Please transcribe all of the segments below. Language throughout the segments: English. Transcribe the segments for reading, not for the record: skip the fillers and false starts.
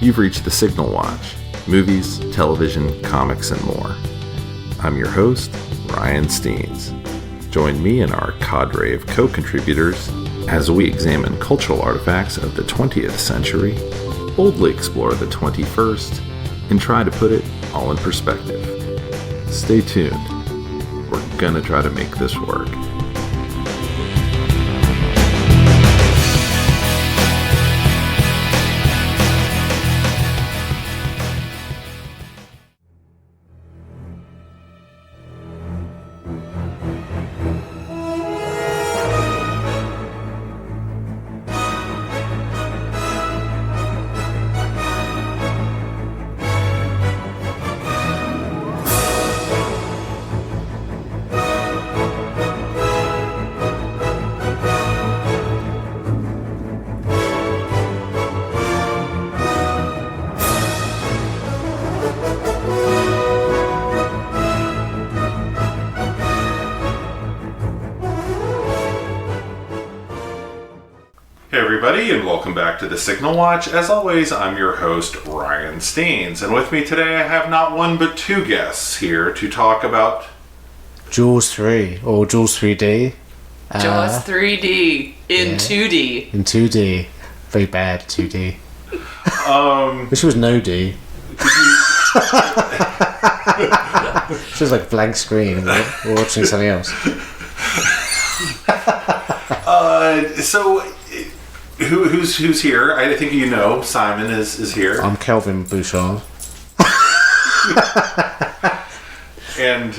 You've reached the Signal Watch, movies, television, comics, and more. I'm your host, Ryan Steens. Join me and our cadre of co-contributors as we examine cultural artifacts of the 20th century, boldly explore the 21st, and try to put it all in perspective. Stay tuned. We're gonna try to make this work. Hey everybody, and welcome back to the Signal Watch. As always, I'm your host, Ryan Steens, and with me today I have not one but two guests here to talk about Jaws 3, or Jaws 3D. Jaws 3D in 2D. In 2D. Very bad 2D. Wish it was no D. It's just like blank screen and we're watching something else. So who's here? I think you know Simon is here. I'm Kelvin Bouchard. And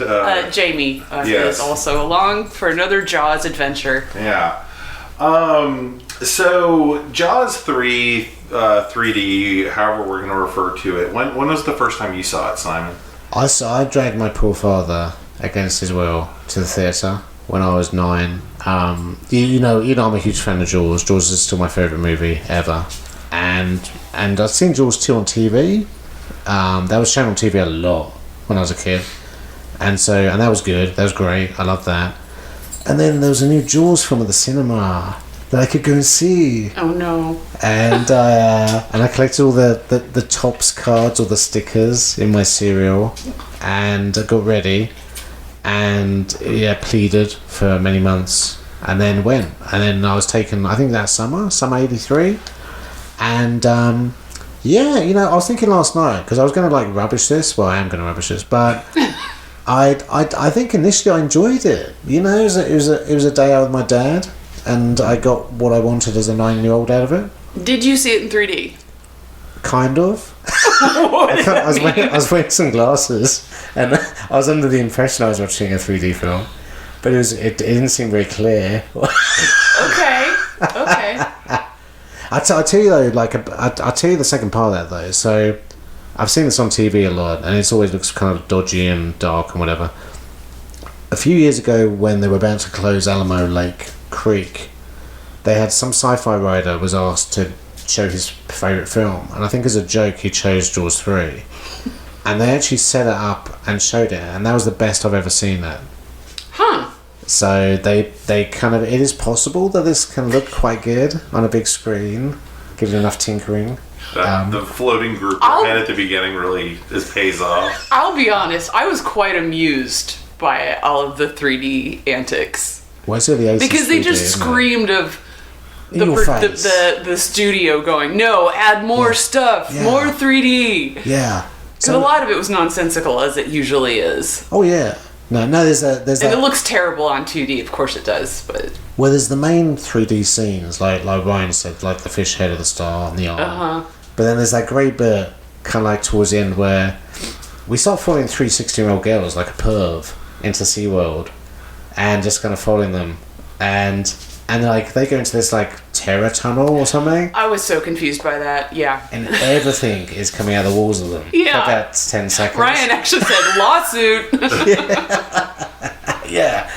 Jamie is also along for another Jaws adventure. Yeah. So Jaws 3 3D, however we're going to refer to it. When was the first time you saw it, Simon? I dragged my poor father against his will to the theatre when I was 9. You know I'm a huge fan of Jaws. Jaws is still my favourite movie ever. And I've seen Jaws 2 on TV. That was shown on TV a lot when I was a kid. And that was good. That was great. I loved that. And then there was a new Jaws film at the cinema that I could go and see. Oh no. And I collected all the Topps cards or the stickers in my cereal, and I got ready and pleaded for many months, and then went, and then I was taken, I think that summer 83, and I was thinking last night, because I was going to rubbish this, well I am going to rubbish this, but I think initially I enjoyed it. It was a day out with my dad, and I got what I wanted as a 9-year-old out of it. Did you see it in 3D? Kind of. I was wearing some glasses, and I was under the impression I was watching a 3D film, but it didn't seem very clear. Okay. I'll tell you though, I'll tell you the second part of that though. So I've seen this on TV a lot, and it always looks kind of dodgy and dark and whatever. A few years ago, when they were about to close Alamo Lake Creek, they had some sci-fi writer was asked to show his favourite film, and I think as a joke he chose Jaws 3, and they actually set it up and showed it, and that was the best I've ever seen it. So they kind of, it is possible that this can look quite good on a big screen, give it enough tinkering. The floating group head at the beginning really pays off. I'll be honest, I was quite amused by all of the 3D antics. Why is it the 80s because they 3D, just screamed of the studio going, no, add more stuff, more 3D. Yeah. So a lot of it was nonsensical, as it usually is. Oh yeah. No, there's and it looks terrible on 2D, of course it does, but... Well, there's the main 3D scenes, like Ryan said, like the fish head of the star and the arm. Uh-huh. But then there's that great bit, kind of towards the end, where we start following 3 16-year-old girls like a perv into SeaWorld, and just kind of following them, and they go into this terror tunnel or something. I was so confused by that. Yeah. And everything is coming out of the walls of them. Yeah. For about 10 seconds. Ryan actually said lawsuit. Yeah,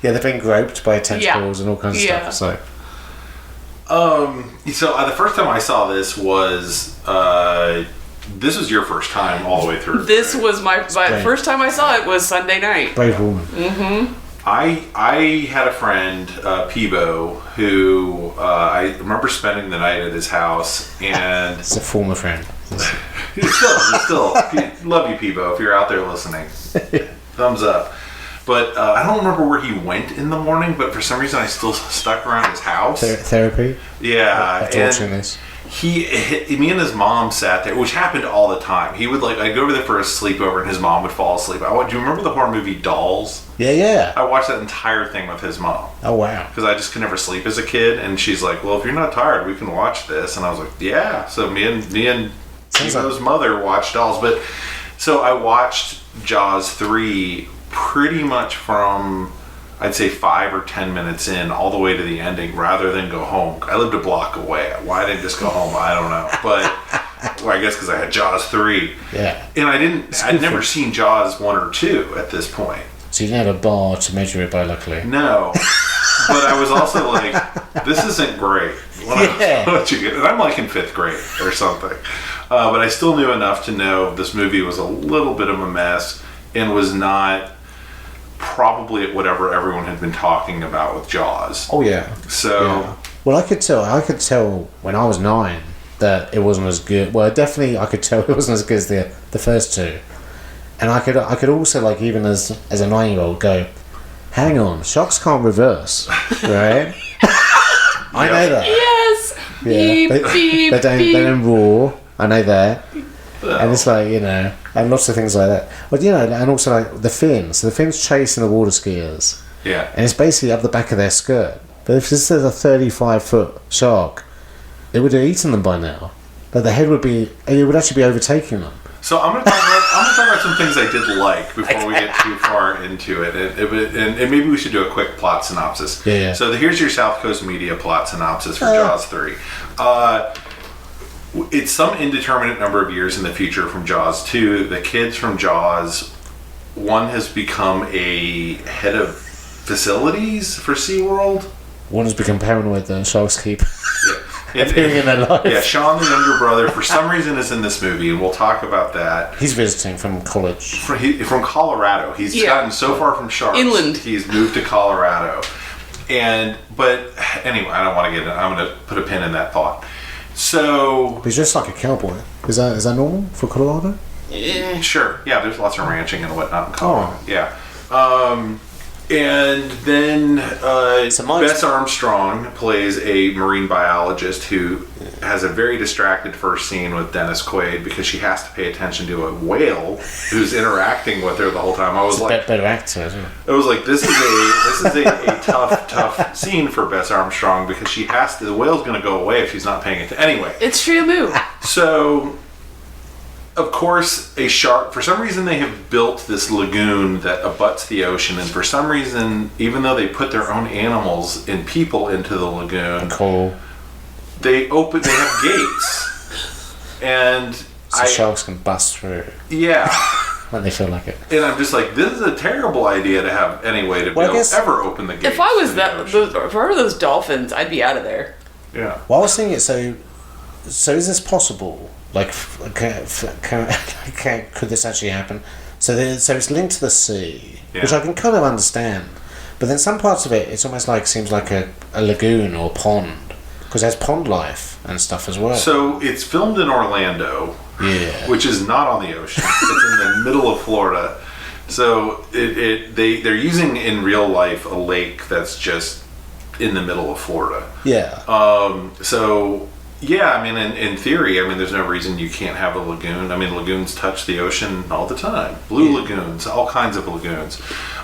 they've been groped by tentacles and all kinds of stuff. So. The first time I saw this was this was your first time all the way through. This was my first time I saw it was Sunday night. Brave woman. Mm-hmm. I had a friend, Peebo, who I remember spending the night at his house, and it's a former friend. he's still love you, Peebo, if you're out there listening. Thumbs up. But I don't remember where he went in the morning, but for some reason I still stuck around his house. Therapy? Yeah. After watching this. Me and his mom sat there, which happened all the time. He would I'd go over there for a sleepover, and his mom would fall asleep. Do you remember the horror movie Dolls? Yeah. I watched that entire thing with his mom. Oh, wow. Because I just could never sleep as a kid, and she's like, well, if you're not tired, we can watch this. And I was like, yeah. So me and Peebo's mother watched Dolls. But so I watched Jaws 3 pretty much from, I'd say, 5 or 10 minutes in all the way to the ending, rather than go home. I lived a block away. Why didn't I just go home? I don't know. But well, I guess because I had Jaws 3. Yeah. And I'd never seen Jaws 1 or 2 at this point. So you didn't have a bar to measure it by, luckily. No. But I was also like, this isn't great. And I'm like in 5th grade or something. But I still knew enough to know this movie was a little bit of a mess and was not probably at whatever everyone had been talking about with Jaws. Oh, yeah. So... Yeah. Well, I could tell when I was 9 that it wasn't as good. Well, definitely I could tell it wasn't as good as the first two. And I could also, even as a 9-year-old, go, hang on, sharks can't reverse, right? I know that. Yes. Yeah. Beep, they don't roar. I know that. And it's and lots of things like that. But and also the fins. So the fins chasing the water skiers. Yeah. And it's basically up the back of their skirt. But if this is a 35-foot shark, it would have eaten them by now. But the head it would actually be overtaking them. So I'm going to talk about some things I did like before we get too far into it, and maybe we should do a quick plot synopsis. Yeah. So here's your South Coast Media plot synopsis for Jaws 3. It's some indeterminate number of years in the future from Jaws 2. The kids from Jaws, one has become a head of facilities for SeaWorld. One has become paranoid that sharks keep Yeah. appearing in their life. Yeah, Sean, the younger brother, for some reason is in this movie, and we'll talk about that. He's visiting from college. From Colorado. He's gotten so far from sharks. Inland. He's moved to Colorado. But anyway, I don't want to get it. I'm going to put a pin in that thought. So... He's just like a cowboy. Is that normal for Colorado? Sure. Yeah, there's lots of ranching and whatnot in Colorado. Yeah. And then Bess Armstrong plays a marine biologist who has a very distracted first scene with Dennis Quaid because she has to pay attention to a whale who's interacting with her the whole time. I was like, better actor, isn't it? I was like, this is a tough scene for Bess Armstrong because she has to. The whale's going to go away if she's not paying attention. Anyway, It's Shamu. so. Of course, a shark, for some reason they have built this lagoon that abuts the ocean, and for some reason, even though they put their own animals and people into the lagoon, Cool. they have gates. And So sharks can bust through yeah. when they feel like it. And I'm just like, this is a terrible idea to have any way to ever open the gates. If I was to the ocean. if I were those dolphins, I'd be out of there. Yeah. Well, I was thinking, so is this possible? Like, could this actually happen? So it's linked to the sea, which I can kind of understand. But then some parts of it, it's almost seems like a lagoon or pond, because there's pond life and stuff as well. So it's filmed in Orlando, which is not on the ocean. It's in the middle of Florida. So they're using in real life a lake that's just in the middle of Florida. Yeah. So. Yeah, I mean, in theory, there's no reason you can't have a lagoon. Lagoons touch the ocean all the time. Blue lagoons, all kinds of lagoons.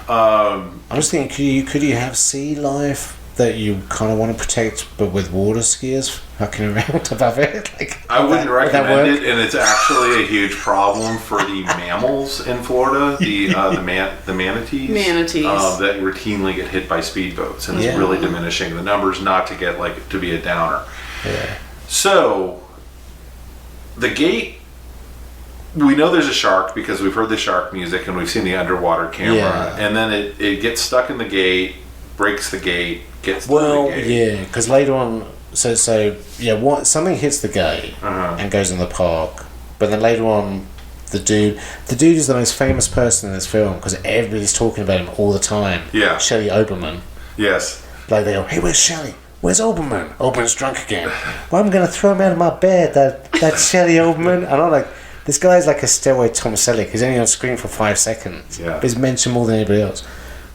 I was thinking, could you have sea life that you kind of want to protect, but with water skiers fucking around above it? I wouldn't recommend it, and it's actually a huge problem for the mammals in Florida, the manatees. Manatees. That routinely get hit by speedboats, and it's really diminishing the numbers, not to get, to be a downer. Yeah. So, the gate, we know there's a shark because we've heard the shark music and we've seen the underwater camera. And then it gets stuck in the gate, breaks the gate, gets through the gate. Yeah, because later on, something hits the gate and goes in the park. But then later on, the dude. The dude is the most famous person in this film because everybody's talking about him all the time. Yeah. Shelley Oberman. Yes. Like they go, hey, where's Shelley? Where's Oberman? Oberman's drunk again. Well, I'm going to throw him out of my bed. That's Shelley Oberman. And I'm like, this guy's like a steroid Tom Selleck. He's only on screen for 5 seconds. Yeah. But he's mentioned more than anybody else.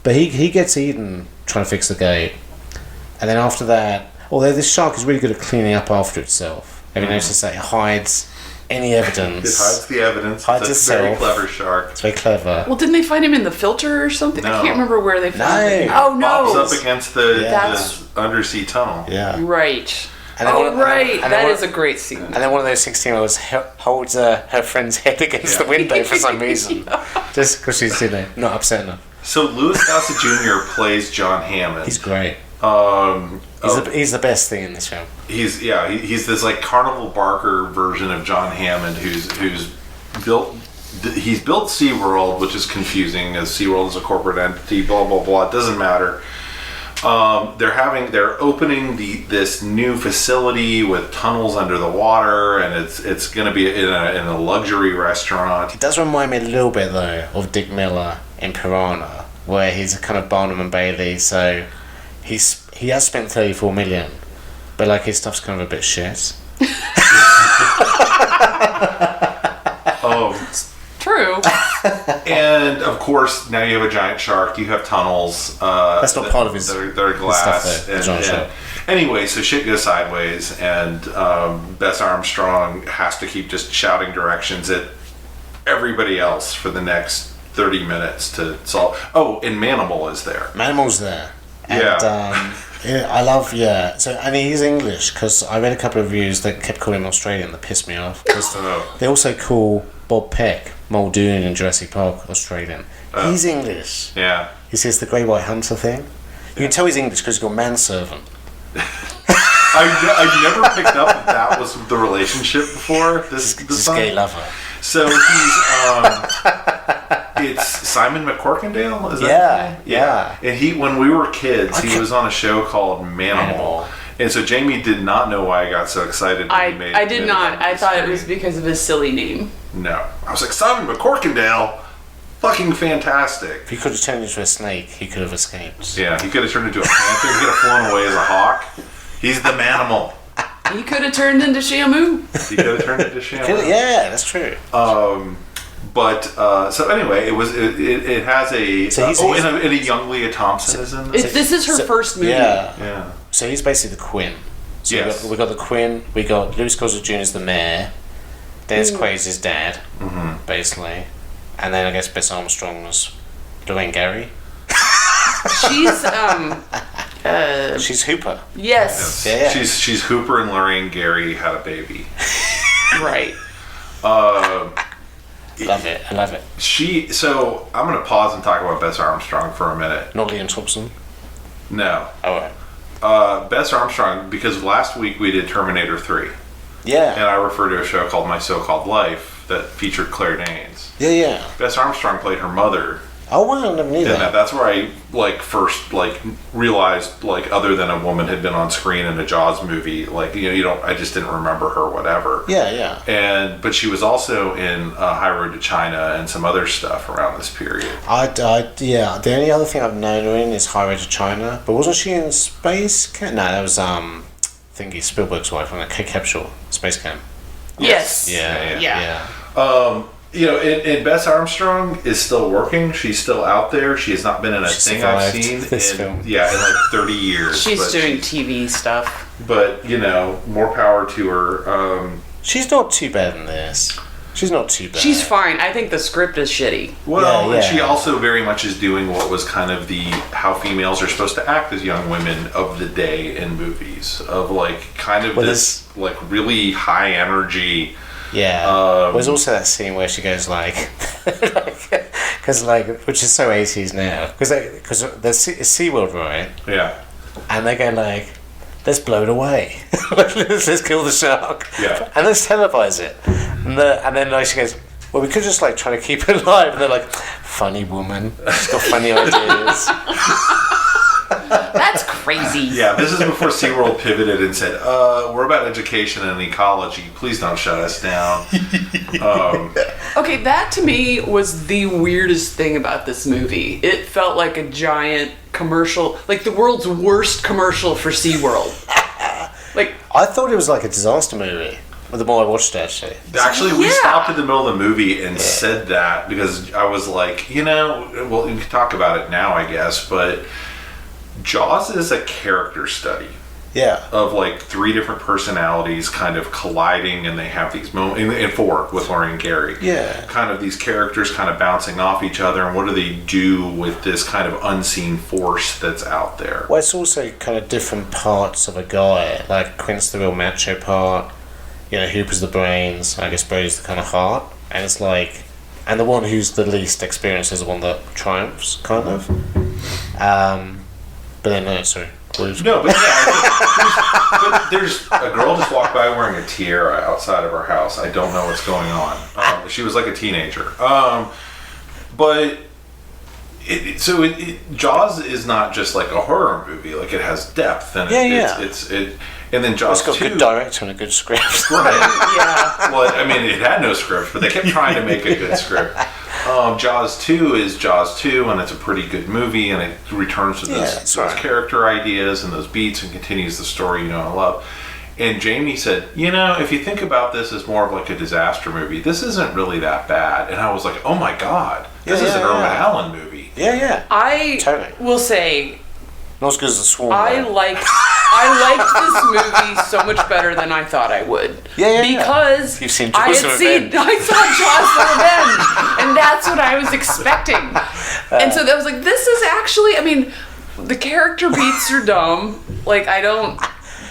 But he gets eaten trying to fix the gate. And then after that, although this shark is really good at cleaning up after itself. Have you noticed that it hides any evidence? It hides the evidence. Hides it's a very itself. clever shark. It's very clever. Well, didn't they find him in the filter or something? No. I can't remember where they found No. him. Oh, no. Bob's up against the That's- undersea tunnel. Yeah. Right. And then Right. and That then is a great scene. And then one of those 16-year-olds holds her friend's head against the window for some reason. Just because she's, not upset enough. So Louis Gossett Jr. plays John Hammond. He's great. He's He's the best thing in this film. he's this like Carnival Barker version of John Hammond who's built SeaWorld, which is confusing as SeaWorld is a corporate entity, blah blah blah. It doesn't matter. They're opening this new facility with tunnels under the water, and it's going to be in a luxury restaurant. It does remind me a little bit though of Dick Miller in Piranha, where he's a kind of Barnum and Bailey. So he has spent 34 million, but like his stuff's kind of a bit shit. True. And of course, now you have a giant shark. You have tunnels. That's not part of his. They're glass. His stuff there, the giant shark. Anyway, so shit goes sideways, and Bess Armstrong has to keep just shouting directions at everybody else for the next 30 minutes to solve. Oh, and Manimal is there. Manimal's there. And, Yeah. I love, So, and he's English, because I read a couple of reviews that kept calling him Australian that pissed me off. 'Cause they also call Bob Peck, Muldoon in Jurassic Park, Australian. He's English. Yeah. He says the Grey White Hunter thing. You can tell he's English because he's got manservant. I never picked up that was the relationship before. This gay lover. So he's it's Simon McCorkindale, is that his name? Yeah. And when we were kids, he was on a show called Manimal. And so Jamie did not know why I got so excited when he made I did not. I thought it was because of his silly name. No. I was like, Simon McCorkindale? Fucking fantastic. If he could have turned into a snake, he could have escaped. Yeah, he could have turned into a panther. He could have flown away as a hawk. He's the Manimal. He could have turned into Shamu. He could have turned into Shamu. Yeah, that's true. But so anyway, it has a So he's and a young Leah Thompson is in this. This is her first movie. Yeah. So he's basically the Queen. So Yes. we got the Queen. We got Louis Gossett Jr. as the mayor. Dennis Quaid's his dad, basically, and then I guess Bess Armstrong was Lorraine Gary. She's She's Hooper. yes. Yeah. She's Hooper and Lorraine Gary had a baby. Right. Love it. I love it. So I'm gonna pause and talk about Bess Armstrong for a minute. Not Liam Thompson. No. Oh, right. Bess Armstrong, because last week we did Terminator 3. Yeah. And I refer to a show called My So-Called Life that featured Claire Danes. Yeah. Bess Armstrong played her mother. Oh wow, I never knew that. That's where I first realized other than a woman had been on screen in a Jaws movie, I just didn't remember her, whatever. Yeah. But she was also in High Road to China and some other stuff around this period. The only other thing I've known her in is High Road to China, but wasn't she in Space Camp? No, that was thingy Spielberg's wife on that Kate Capshaw, Space Camp. Yes. Yeah. And Bess Armstrong is still working. She's still out there. She has not been in a thing I've seen this film. in 30 years. She's doing TV stuff. But, more power to her. She's not too bad in this. She's not too bad. She's fine. I think the script is shitty. Well, Yeah. and she also very much is doing what was kind of how females are supposed to act as young women of the day in movies. Of this really high energy. Yeah. There's also that scene where she goes because which is so 80s now, because there's SeaWorld, right? Yeah. And they go let's blow it away. let's kill the shark. Yeah. And let's televise it. And then she goes, well, we could just try to keep it alive. And they're like, funny woman. She's got funny ideas. That's crazy. Yeah, this is before SeaWorld pivoted and said, we're about education and ecology. Please don't shut us down. Okay, that to me was the weirdest thing about this movie. It felt like a giant commercial, like the world's worst commercial for SeaWorld. Like, I thought it was like a disaster movie. The more I watched it, Actually, we stopped in the middle of the movie and said that because I was like, well, we can talk about it now, I guess, but Jaws is a character study. Yeah. Of like 3 different personalities kind of colliding, and they have these moments, and 4 with Laurie and Gary. Yeah. Kind of these characters kind of bouncing off each other, and what do they do with this kind of unseen force that's out there? Well, it's also kind of different parts of a guy. Like Quint's the real macho part, Hooper's the brains, I guess Brody's the kind of heart. And it's like, and the one who's the least experienced is the one that triumphs, kind of. But then, no, sorry. No, but but there's a girl just walked by wearing a tiara outside of our house. I don't know what's going on. She was like a teenager. But Jaws is not just like a horror movie. Like, it has depth, and and then Jaws 2. It's got a good director and a good script. Right. Yeah. Well, I mean, it had no script, but they kept trying to make a good script. Jaws 2 is Jaws 2, and it's a pretty good movie, and it returns to those character ideas and those beats and continues the story you know and love. And Jamie said, if you think about this as more of like a disaster movie, this isn't really that bad. And I was like, oh my God, this is an Irwin Allen movie. Yeah, yeah. I will say, not as good as The Swarm. I liked this movie so much better than I thought I would. Yeah. Because You've seen I Jaws of Revenge. I saw Jaws of Revenge, and that's what I was expecting. And so that was like, this is actually, I mean, the character beats are dumb. Like, I don't.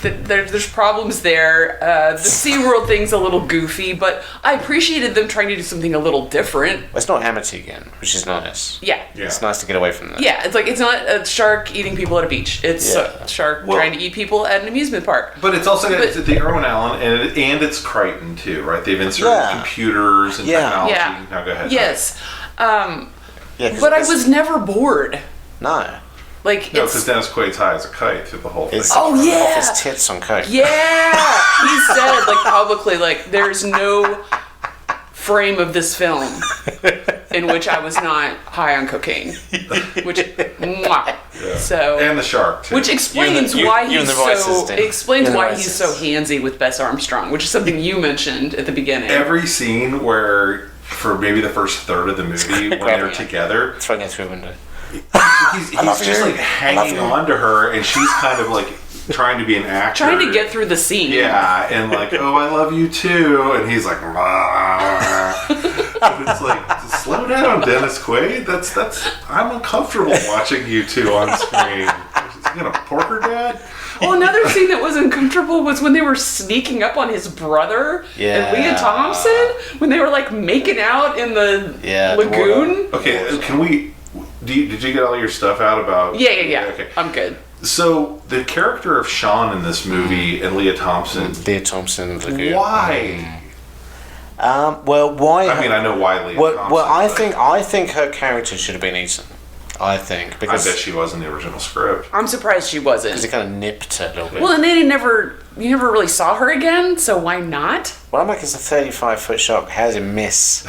There's problems there. The SeaWorld thing's a little goofy, but I appreciated them trying to do something a little different. Well, it's not Amity again, which is nice. Yeah. It's nice to get away from that. Yeah, it's not a shark eating people at a beach. It's a shark trying to eat people at an amusement park. But it's also it's the Irwin Allen, and it's Crichton too, right? They've inserted computers and technology. Yeah. Now go ahead. Yes. But I was never bored. No. Like, no, because Dennis Quaid's high as a kite through the whole thing. Off his tits on coke. Yeah! He said, like, publicly, like, there's no frame of this film in which I was not high on cocaine. Which, mwah. Yeah. So, and the shark, too. Which explains why he's so handsy with Bess Armstrong, which is something you mentioned at the beginning. Every scene where, for maybe the first third of the movie, when they're together... Throwing it through a window. He's just like hanging on to her, and she's kind of like trying to be an actor, trying to get through the scene. Yeah, and like, oh, I love you too, and he's like, and it's like, slow down, Dennis Quaid. That's I'm uncomfortable watching you two on screen. Is he gonna pork her, Dad? Well, another scene that was uncomfortable was when they were sneaking up on his brother and Leah Thompson, when they were like making out in the lagoon. Okay, can we? Did you get all your stuff out about... Yeah. Okay. I'm good. So, the character of Sean in this movie and Leah Thompson... Why? Why... I mean, I know why Leah Thompson. Well, I think her character should have been eaten. I think. Because I bet she was in the original script. I'm surprised she wasn't. Because it kind of nipped her a little bit. Well, and then you never really saw her again, so why not? Well, I'm like, it's a 35-foot shark. How does it miss?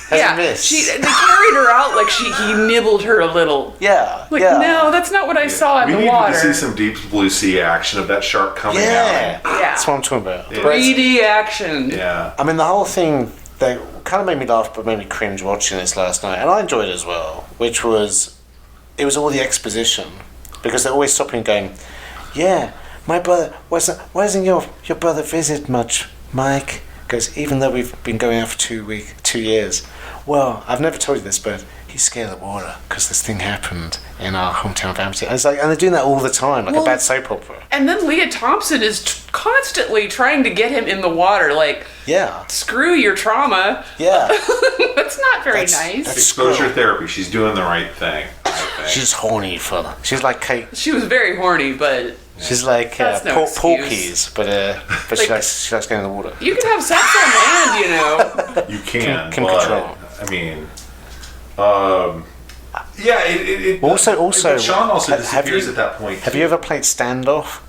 They carried her out like he nibbled her a little. Yeah. No, that's not what I saw in the water. We need to see some deep blue sea action of that shark coming out. Yeah. That's what I'm talking about. 3D action. Yeah. I mean, the whole thing that kind of made me laugh, but made me cringe watching this last night, and I enjoyed it as well, which was, it was all the exposition, because they're always stopping and going, yeah, my brother, why doesn't your brother visit much, Mike? Because even though we've been going out for 2 years, well, I've never told you this, but he's scared of the water because this thing happened in our hometown of Amity. And it's like, and they're doing that all the time, like a bad soap opera. And then Leah Thompson is constantly trying to get him in the water, like, screw your trauma. Yeah. That's not very nice. That's exposure therapy. She's doing the right thing. She's horny for she's like Kate. She was very horny, but... She's like Porky's, but like, she likes getting in the water. You can have sex on land, you know. You can control. I mean, Also, Sean also disappears at that point. Have you ever played Standoff?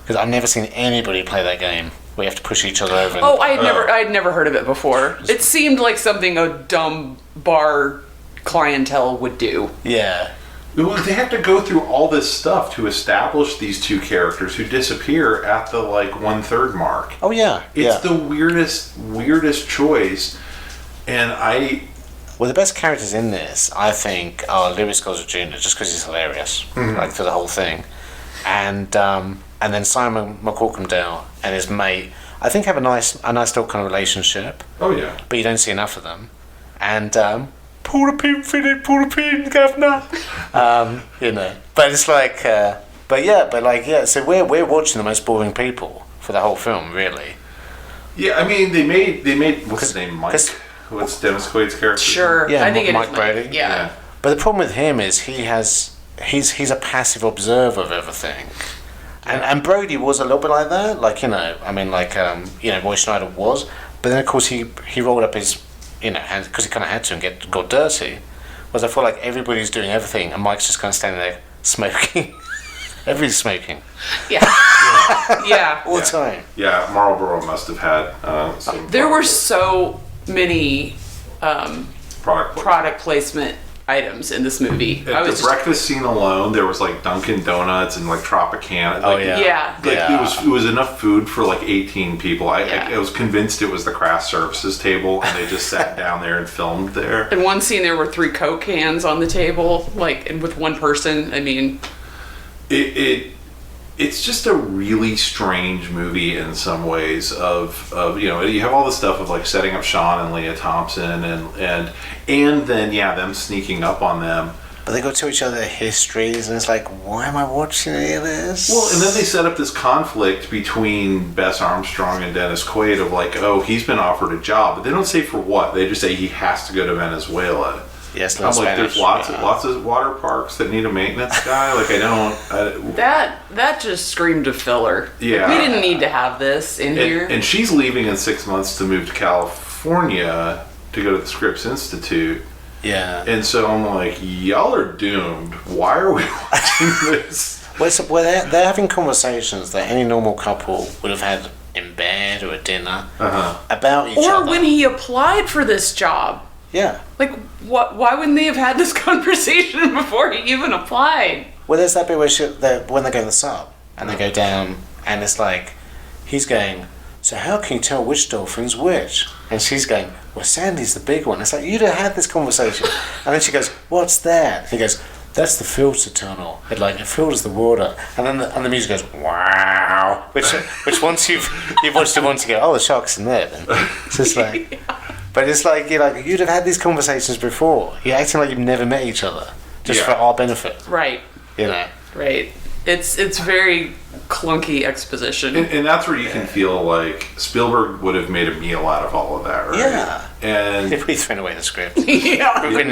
Because I've never seen anybody play that game. where you have to push each other over. Oh, I had never heard of it before. It seemed like something a dumb bar clientele would do. Yeah. Well, they have to go through all this stuff to establish these two characters who disappear at the 1/3 mark. Oh yeah. It's the weirdest choice, and Well, the best characters in this, I think, are Louis Gossett Jr. just because he's hilarious, through the whole thing, and then Simon McCorkindale and his mate, I think, have a nice little kind of relationship. Oh yeah. But you don't see enough of them, and pull the pin, Philip, pull the pin, governor. But it's so we're watching the most boring people for the whole film, really. Yeah, I mean, they made what's his name, Mike? What's Dennis Quaid's character? Sure, Yeah, I think it Mike is Brody. Yeah. But the problem with him is he's a passive observer of everything. And Brody was a little bit like that, Roy Schneider was. But then, of course, he rolled up his, hands, because he kind of had to, and got dirty. Whereas I feel like everybody's doing everything, and Mike's just kind of standing there smoking. Everybody's smoking. Yeah. Yeah. All the time. Yeah, Marlboro must have had some... There were so many product placement items in this movie. At the breakfast scene alone, there was Dunkin' Donuts and Tropicana. Oh yeah. Yeah. It was enough food for 18 people. I was convinced it was the craft services table, and they just sat down there and filmed there. In one scene, there were 3 Coke cans on the table, and with one person. I mean, it's just a really strange movie in some ways. Of you have all this stuff of setting up Sean and Leah Thompson and then them sneaking up on them. But they go to each other their histories, and it's why am I watching any of this? Well, and then they set up this conflict between Bess Armstrong and Dennis Quaid of he's been offered a job, but they don't say for what. They just say he has to go to Venezuela. Yes, I'm there's lots of water parks that need a maintenance guy. that just screamed of filler. Yeah, we didn't need to have this in here. And she's leaving in 6 months to move to California to go to the Scripps Institute. Yeah. And so I'm y'all are doomed. Why are we watching this? Well, they're having conversations that any normal couple would have had in bed or at dinner about each other. Or when he applied for this job. Yeah. Why wouldn't they have had this conversation before he even applied? Well, there's that bit where when they go to the sub and they go down, and it's he's going, so how can you tell which dolphin's which? And she's going, well, Sandy's the big one. It's you'd have had this conversation. And then she goes, what's that? He goes, that's the filter tunnel. It filters the water. And then the music goes, wow. Which once you've watched it once, you go, oh, the shark's in there then. It's just But it's you'd have had these conversations before. You're acting like you've never met each other, just for our benefit. Right. Right. It's very clunky exposition. And that's where you can feel Spielberg would have made a meal out of all of that, right? Yeah. And if we thrown away the script. Yeah. He would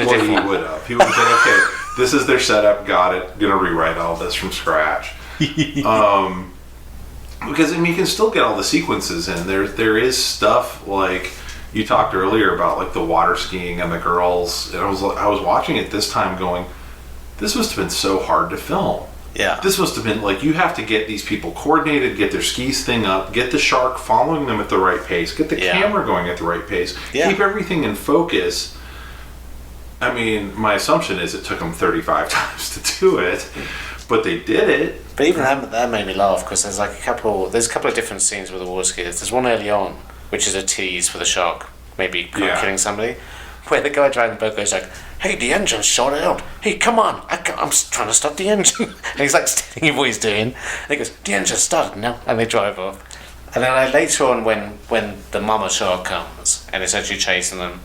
have. He would have said, okay, this is their setup, got it, gonna rewrite all this from scratch. Because, you can still get all the sequences in. There is stuff you talked earlier about the water skiing and the girls, and I was watching it this time going, this must have been so hard to film. Yeah. This must have been you have to get these people coordinated, get their skis thing up, get the shark following them at the right pace, get the camera going at the right pace, keep everything in focus. I mean, my assumption is it took them 35 times to do it, but they did it. But even that made me laugh, because there's a couple of different scenes with the water skiers. There's one early on, which is a tease for the shark maybe killing somebody, where the guy driving the boat goes hey, the engine's shot out. Hey, come on, I'm trying to stop the engine. And he's telling you what he's doing. And he goes, the engine's started now. And they drive off. And then later on, when the mama shark comes and it's actually chasing them,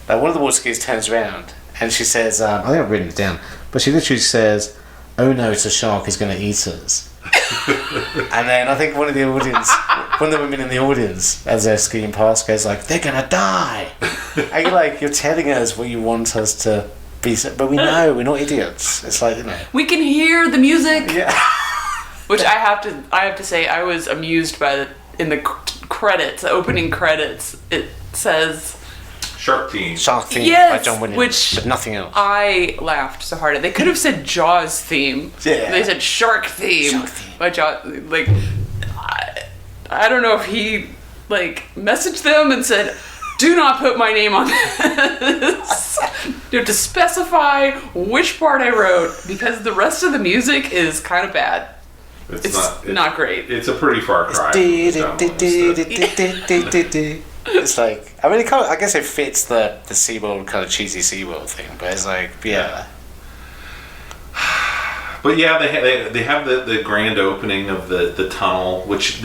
one of the water skiers turns around and she says, I think I've written it down, but she literally says, oh no, it's a shark, he's going to eat us. And then I think one of the women in the audience, as they're skiing past, goes they're gonna die. And you're telling us what you want us to be, but we know we're not idiots. It's we can hear the music. Yeah. Which I have to say, I was amused by in the credits, the opening credits. It says Shark Theme yes, by John Williams, but nothing else. I laughed so hard. They could have said Jaws theme. Yeah. They said Shark theme. Shark theme. By Jaws. I don't know if he like messaged them and said, do not put my name on this. You have to specify which part I wrote because the rest of the music is kind of bad. It's not great. It's a pretty far cry. It's like, I mean, I guess it fits the SeaWorld kind of cheesy SeaWorld thing, but it's like, yeah. But yeah, they have the grand opening of the tunnel, which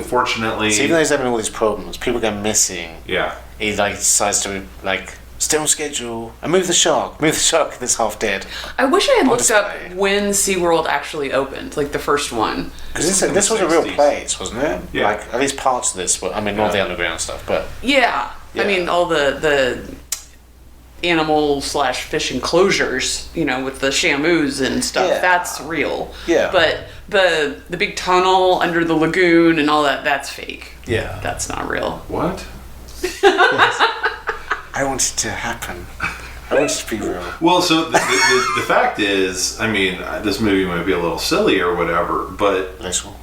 fortunately. So even though he's having all these problems, people go missing. Yeah. He like decides to like stay on schedule and move the shark that's half dead. I wish I had looked up when SeaWorld actually opened, like the first one. Because this was a real place, wasn't it? Yeah. Like at least parts of this, but I mean, not the underground stuff, but yeah. I mean, all the animal/fish enclosures, with the shamus and stuff. Yeah. That's real. Yeah. But the big tunnel under the lagoon and all that's fake. Yeah. That's not real. What? I want it to happen. I want it to be real. Well, so the fact is, I mean, this movie might be a little silly or whatever, but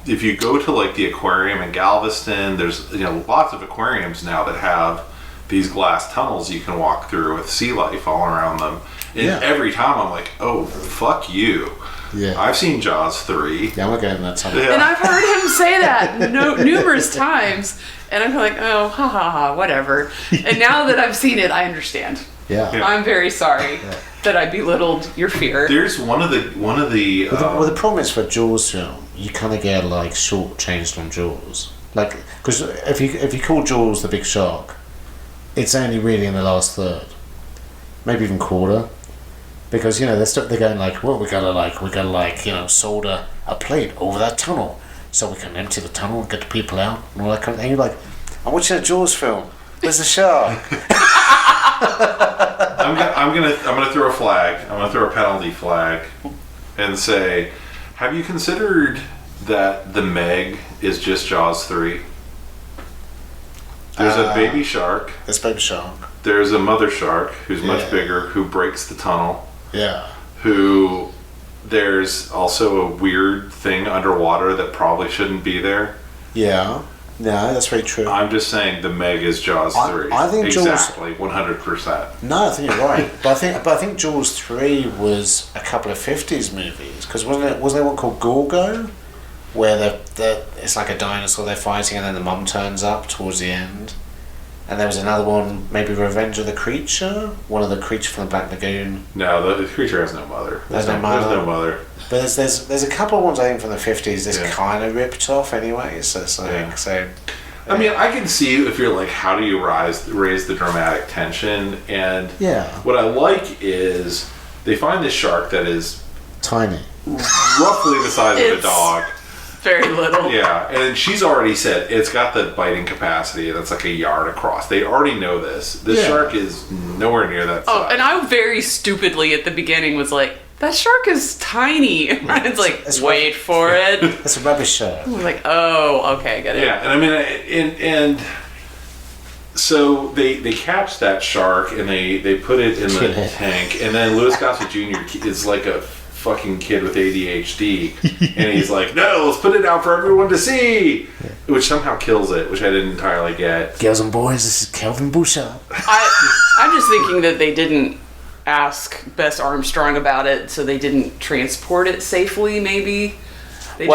if you go to like the aquarium in Galveston, there's lots of aquariums now that have these glass tunnels you can walk through with sea life all around them. And every time I'm like, oh, fuck you. Yeah. I've seen Jaws 3. Yeah, I'm not getting that tunnel. And I've heard him say that numerous times, and I'm like, oh, ha ha ha, whatever. And now that I've seen it, I understand. Yeah. I'm very sorry that I belittled your fear. There's one of the. Well, the problem is for Jaws film, you kind of get like shortchanged on Jaws, like because if you call Jaws the big shark, it's only really in the last third, maybe even quarter, because they're going like, well, we gotta solder a plate over that tunnel so we can empty the tunnel and get the people out and all that kind of thing. You're like, I'm watching a Jaws film. There's a shark. I'm gonna throw a flag. I'm gonna throw a penalty flag, and say, have you considered that the Meg is just Jaws 3? There's a baby shark. There's baby shark. There's a mother shark who's much bigger, who breaks the tunnel. Yeah. There's also a weird thing underwater that probably shouldn't be there. Yeah. No, that's very true. I'm just saying the Meg is Jaws 3. I think exactly, 100%. No, I think you're right. but I think Jaws 3 was a couple of 50s movies, because wasn't there one called Gorgo, where it's like a dinosaur they're fighting and then the mum turns up towards the end, and there was another one, maybe Revenge of the Creature, one of the creatures from the Black Lagoon. No, the creature has no mother. There's no mother. But there's a couple of ones I think from the 50s that's kind of ripped off anyway. So it's like so. I mean, I can see if you're like, how do you raise the dramatic tension? And what I like is they find this shark that is tiny, roughly the size of a dog. Very little. Yeah, and she's already said it's got the biting capacity that's like a yard across. They already know this. This shark is nowhere near that size. Oh, and I very stupidly at the beginning was like, that shark is tiny. It's like, wait for it. It's a rubbish shark. I was like, oh, okay, I get it. Yeah, and I mean, and so they catch that shark and they put it in the tank, and then Louis Gossett Jr. is like a fucking kid with ADHD, and he's like, no, let's put it out for everyone to see, which somehow kills it, which I didn't entirely get. Girls and boys, this is Kelvin Bouchard. I'm just thinking that they didn't ask Bess Armstrong about it, so they didn't transport it safely, maybe. They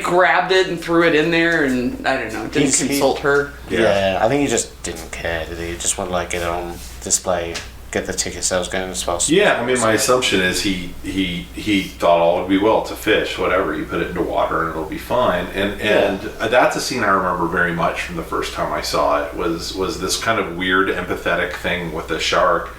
grabbed it and threw it in there, and I don't know, didn't consult her. Yeah, I think he just didn't care, did he? He just wanted to get it on display, get the ticket sales going as fast. Yeah, I mean, my assumption is he thought all would be well. It's a fish, whatever. You put it into water and it'll be fine. And that's a scene I remember very much from the first time I saw it. Was this kind of weird empathetic thing with the shark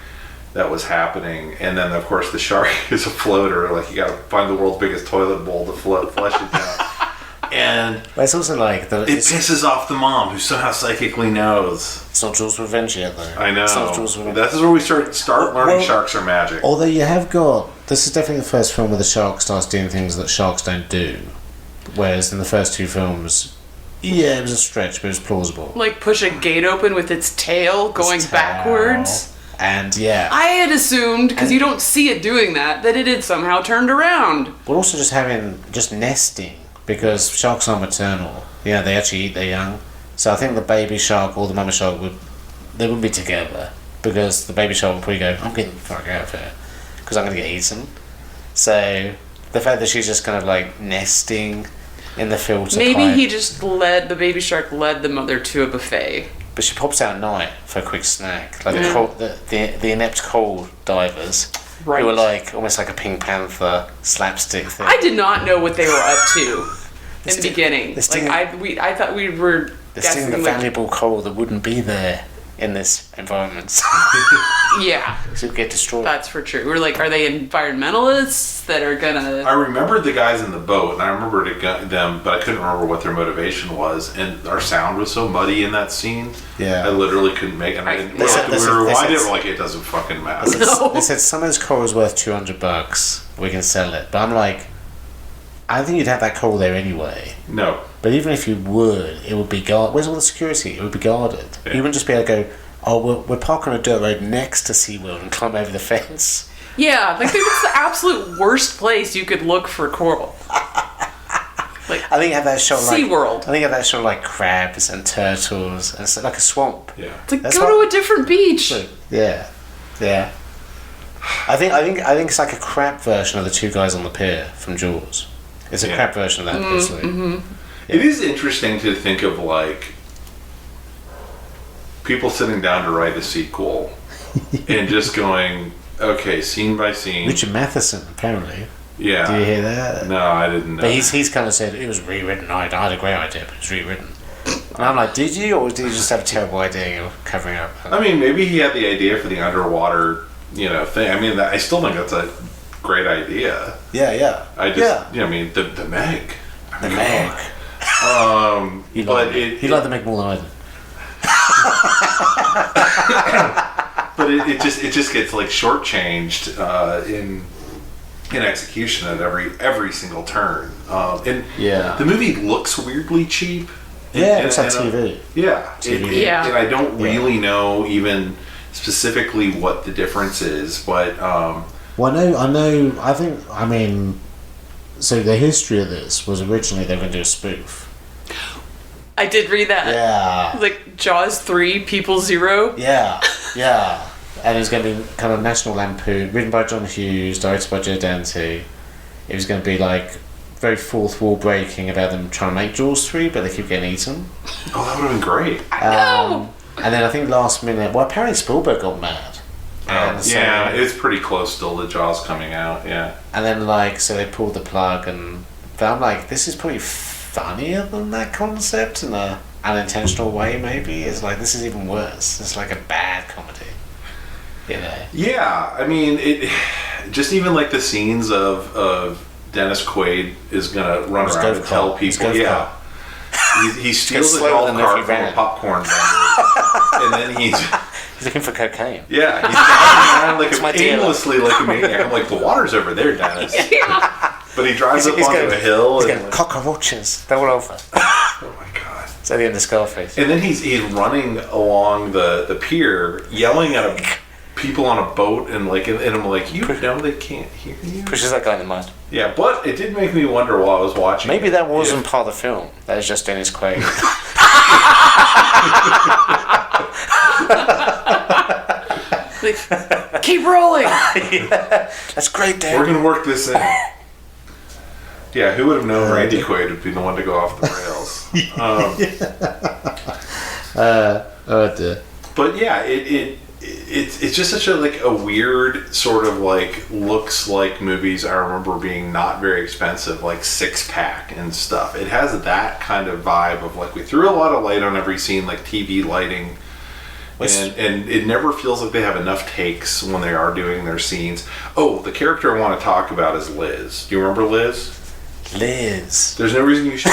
that was happening, and then of course the shark is a floater. Like, you got to find the world's biggest toilet bowl to flush it down. And it's also like it pisses off the mom, who somehow psychically knows. It's not Jaws Revenge yet, though. I know. It's not Jaws Revenge. This is where we start learning sharks are magic. Although you have got, this is definitely the first film where the shark starts doing things that sharks don't do. Whereas in the first two films, it was a stretch, but it was plausible. Like push a gate open with its tail going backwards. And I had assumed, because you don't see it doing that it had somehow turned around. But also just nesting. because sharks are maternal. Yeah, they actually eat their young. So I think the baby shark or the mama shark they wouldn't be together because the baby shark would probably go, I'm getting the fuck out of here because I'm going to get eaten. So the fact that she's just kind of like nesting in the filter Maybe pipe, he just the baby shark led the mother to a buffet. but she pops out at night for a quick snack. Like the inept coal divers. Right. Who were like almost like a Pink Panther slapstick thing. I did not know what they were up to in the beginning. I thought we were guessing the valuable coal that wouldn't be there in this environment. Yeah. So it get destroyed. That's for true. We're like, are they environmentalists that are gonna... I remembered the guys in the boat, and I remembered them, but I couldn't remember what their motivation was. And our sound was so muddy in that scene. Yeah. I literally couldn't make it. I mean, we rewind it, we're like, it doesn't fucking matter. They said some of this coal is worth $200. We can sell it. But I'm like, I don't think you'd have that coal there anyway. No. But even if you would, it would be guarded. Where's all the security? It would be guarded. Yeah. You wouldn't just be able to go, oh, we're parking on a dirt road next to SeaWorld and climb over the fence. Yeah, like it's the absolute worst place you could look for coral. Like, I think you have that show like SeaWorld. I think you have that show like crabs and turtles, and it's like a swamp. Yeah. It's like, That's go to a different beach. Yeah, yeah. I think it's like a crap version of the two guys on the pier from Jaws. It's a crap version of that, basically. Mm-hmm. It is interesting to think of like people sitting down to write a sequel and just going, okay, scene by scene. Richard Matheson, apparently. Yeah. Do you hear that? No, I didn't know. But he's kind of said it was rewritten. I had a great idea, but it was rewritten. And I'm like, did you, or did you just have a terrible idea of covering up? I mean, maybe he had the idea for the underwater, thing. I mean, I still think that's a great idea. Yeah. I just, I mean, the Meg. The Meg. But he liked the Meg more than I did. But it just gets like shortchanged in execution at every single turn. And the movie looks weirdly cheap. It's on TV. And I don't really know even specifically what the difference is, but so the history of this was originally they were going to do a spoof. I did read that. Yeah. Like Jaws 3, People 0. Yeah. And it was going to be kind of National Lampoon, written by John Hughes, directed by Joe Dante. It was going to be like very fourth wall breaking about them trying to make Jaws 3, but they keep getting eaten. Oh, that would have been great. I know. And then I think last minute, apparently Spielberg got mad. It's pretty close still to Jaws coming out, yeah. And then so they pulled the plug, but I'm like, this is probably funnier than that concept in an unintentional way, maybe. It's like, this is even worse. It's like a bad comedy. Yeah, I mean, it just even like the scenes of Dennis Quaid is gonna run around and tell people, he steals a golf cart from a popcorn vendor, and then he's looking for cocaine. Yeah, he's driving around aimlessly like a maniac. I'm like, the water's over there, Dennis. But he drives up onto a hill. He's got cockroaches. They're all over. Oh my god. It's at the end of Scarface. And then he's running along the pier, yelling at people on a boat, and I'm like, you know they can't hear you. Pushes that guy in the mud. Yeah, but it did make me wonder while I was watching. Maybe that wasn't part of the film. That was just Dennis Quaid. Keep rolling. That's great, Dan. We're gonna work this in. Yeah, who would have known Randy Quaid would be the one to go off the rails? Oh dear. But yeah, it's just such a weird sort of looks like movies I remember being not very expensive, like 6-pack and stuff. It has that kind of vibe of we threw a lot of light on every scene, like TV lighting. And it never feels like they have enough takes when they are doing their scenes. Oh, the character I want to talk about is Liz. Do you remember Liz? Liz. There's no reason you should.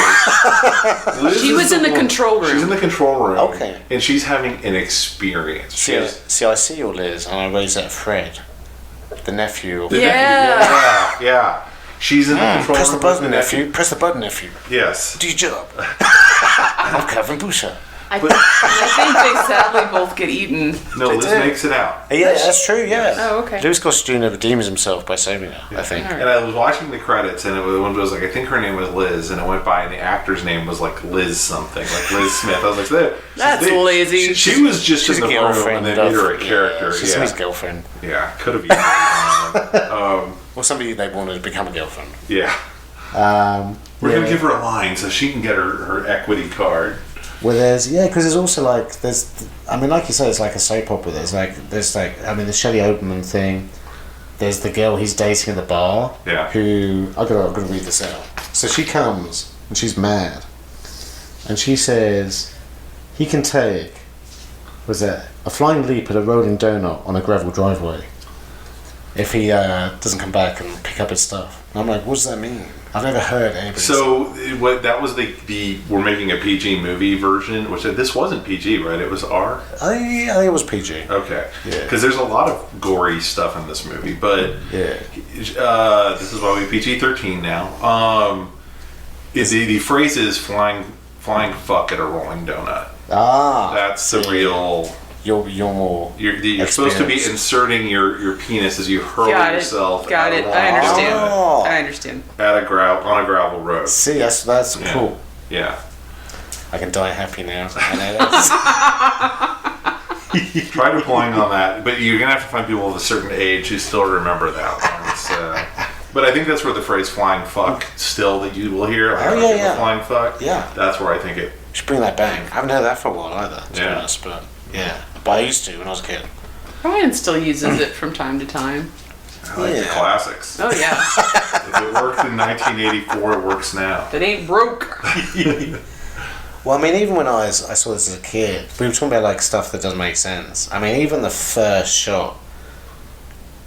She was in the control room. She's in the control room. Okay. And she's having an experience. See, I see your Liz, and I raise that Fred, the nephew. Yeah. She's in the control room. Press the button, nephew. Press the button, nephew. Yes. Do your job. I'm Kevin Boucher. I think they sadly both get eaten. No, Liz makes it out. Yeah, that's true, yeah. Oh, okay. Louis Gossett Jr. redeems himself by saving her, I think. All right. And I was watching the credits, and it was like, I think her name was Liz, and it went by, and the actor's name was like Liz something, like Liz Smith. I was like, That's lazy. She was just She's in a the room, girlfriend. and they made her a character. She's somebody's girlfriend. Yeah, could have been. Or somebody they wanted to become a girlfriend. Yeah. We're going to give her a line so she can get her equity card. Well, because there's also like, like you said, it's like a soap opera. There's the Shelley Oberman thing. There's the girl he's dating in the bar. Yeah. Who, I'm gonna read this out. So she comes, and she's mad. And she says, he can take, a flying leap at a rolling donut on a gravel driveway if he doesn't come back and pick up his stuff. And I'm like, what does that mean? I've never heard anybody So that was the we're making a PG movie version, which this wasn't PG, right? It was R? I think it was PG. Okay. Yeah. Because there's a lot of gory stuff in this movie, but Yeah. this is why we PG-13 now. The phrase is flying fuck at a rolling donut. That's the real... You're more. You're supposed to be inserting your penis as you hurl yourself. Got it. I understand. I understand. On a gravel road. See, that's cool. Yeah. I can die happy now. Try deploying on that, but you're gonna have to find people of a certain age who still remember that one. But I think that's where the phrase "flying fuck" still that you will hear. Like, flying fuck. Yeah. That's where I think it. Should bring that back. I haven't heard that for a while either. To be honest, but yeah. But I used to when I was a kid. Ryan still uses it from time to time. I like the classics. Oh, yeah. If it worked in 1984, it works now. That ain't broke. Well, I mean, even when I saw this as a kid, we were talking about like stuff that doesn't make sense. I mean, even the first shot,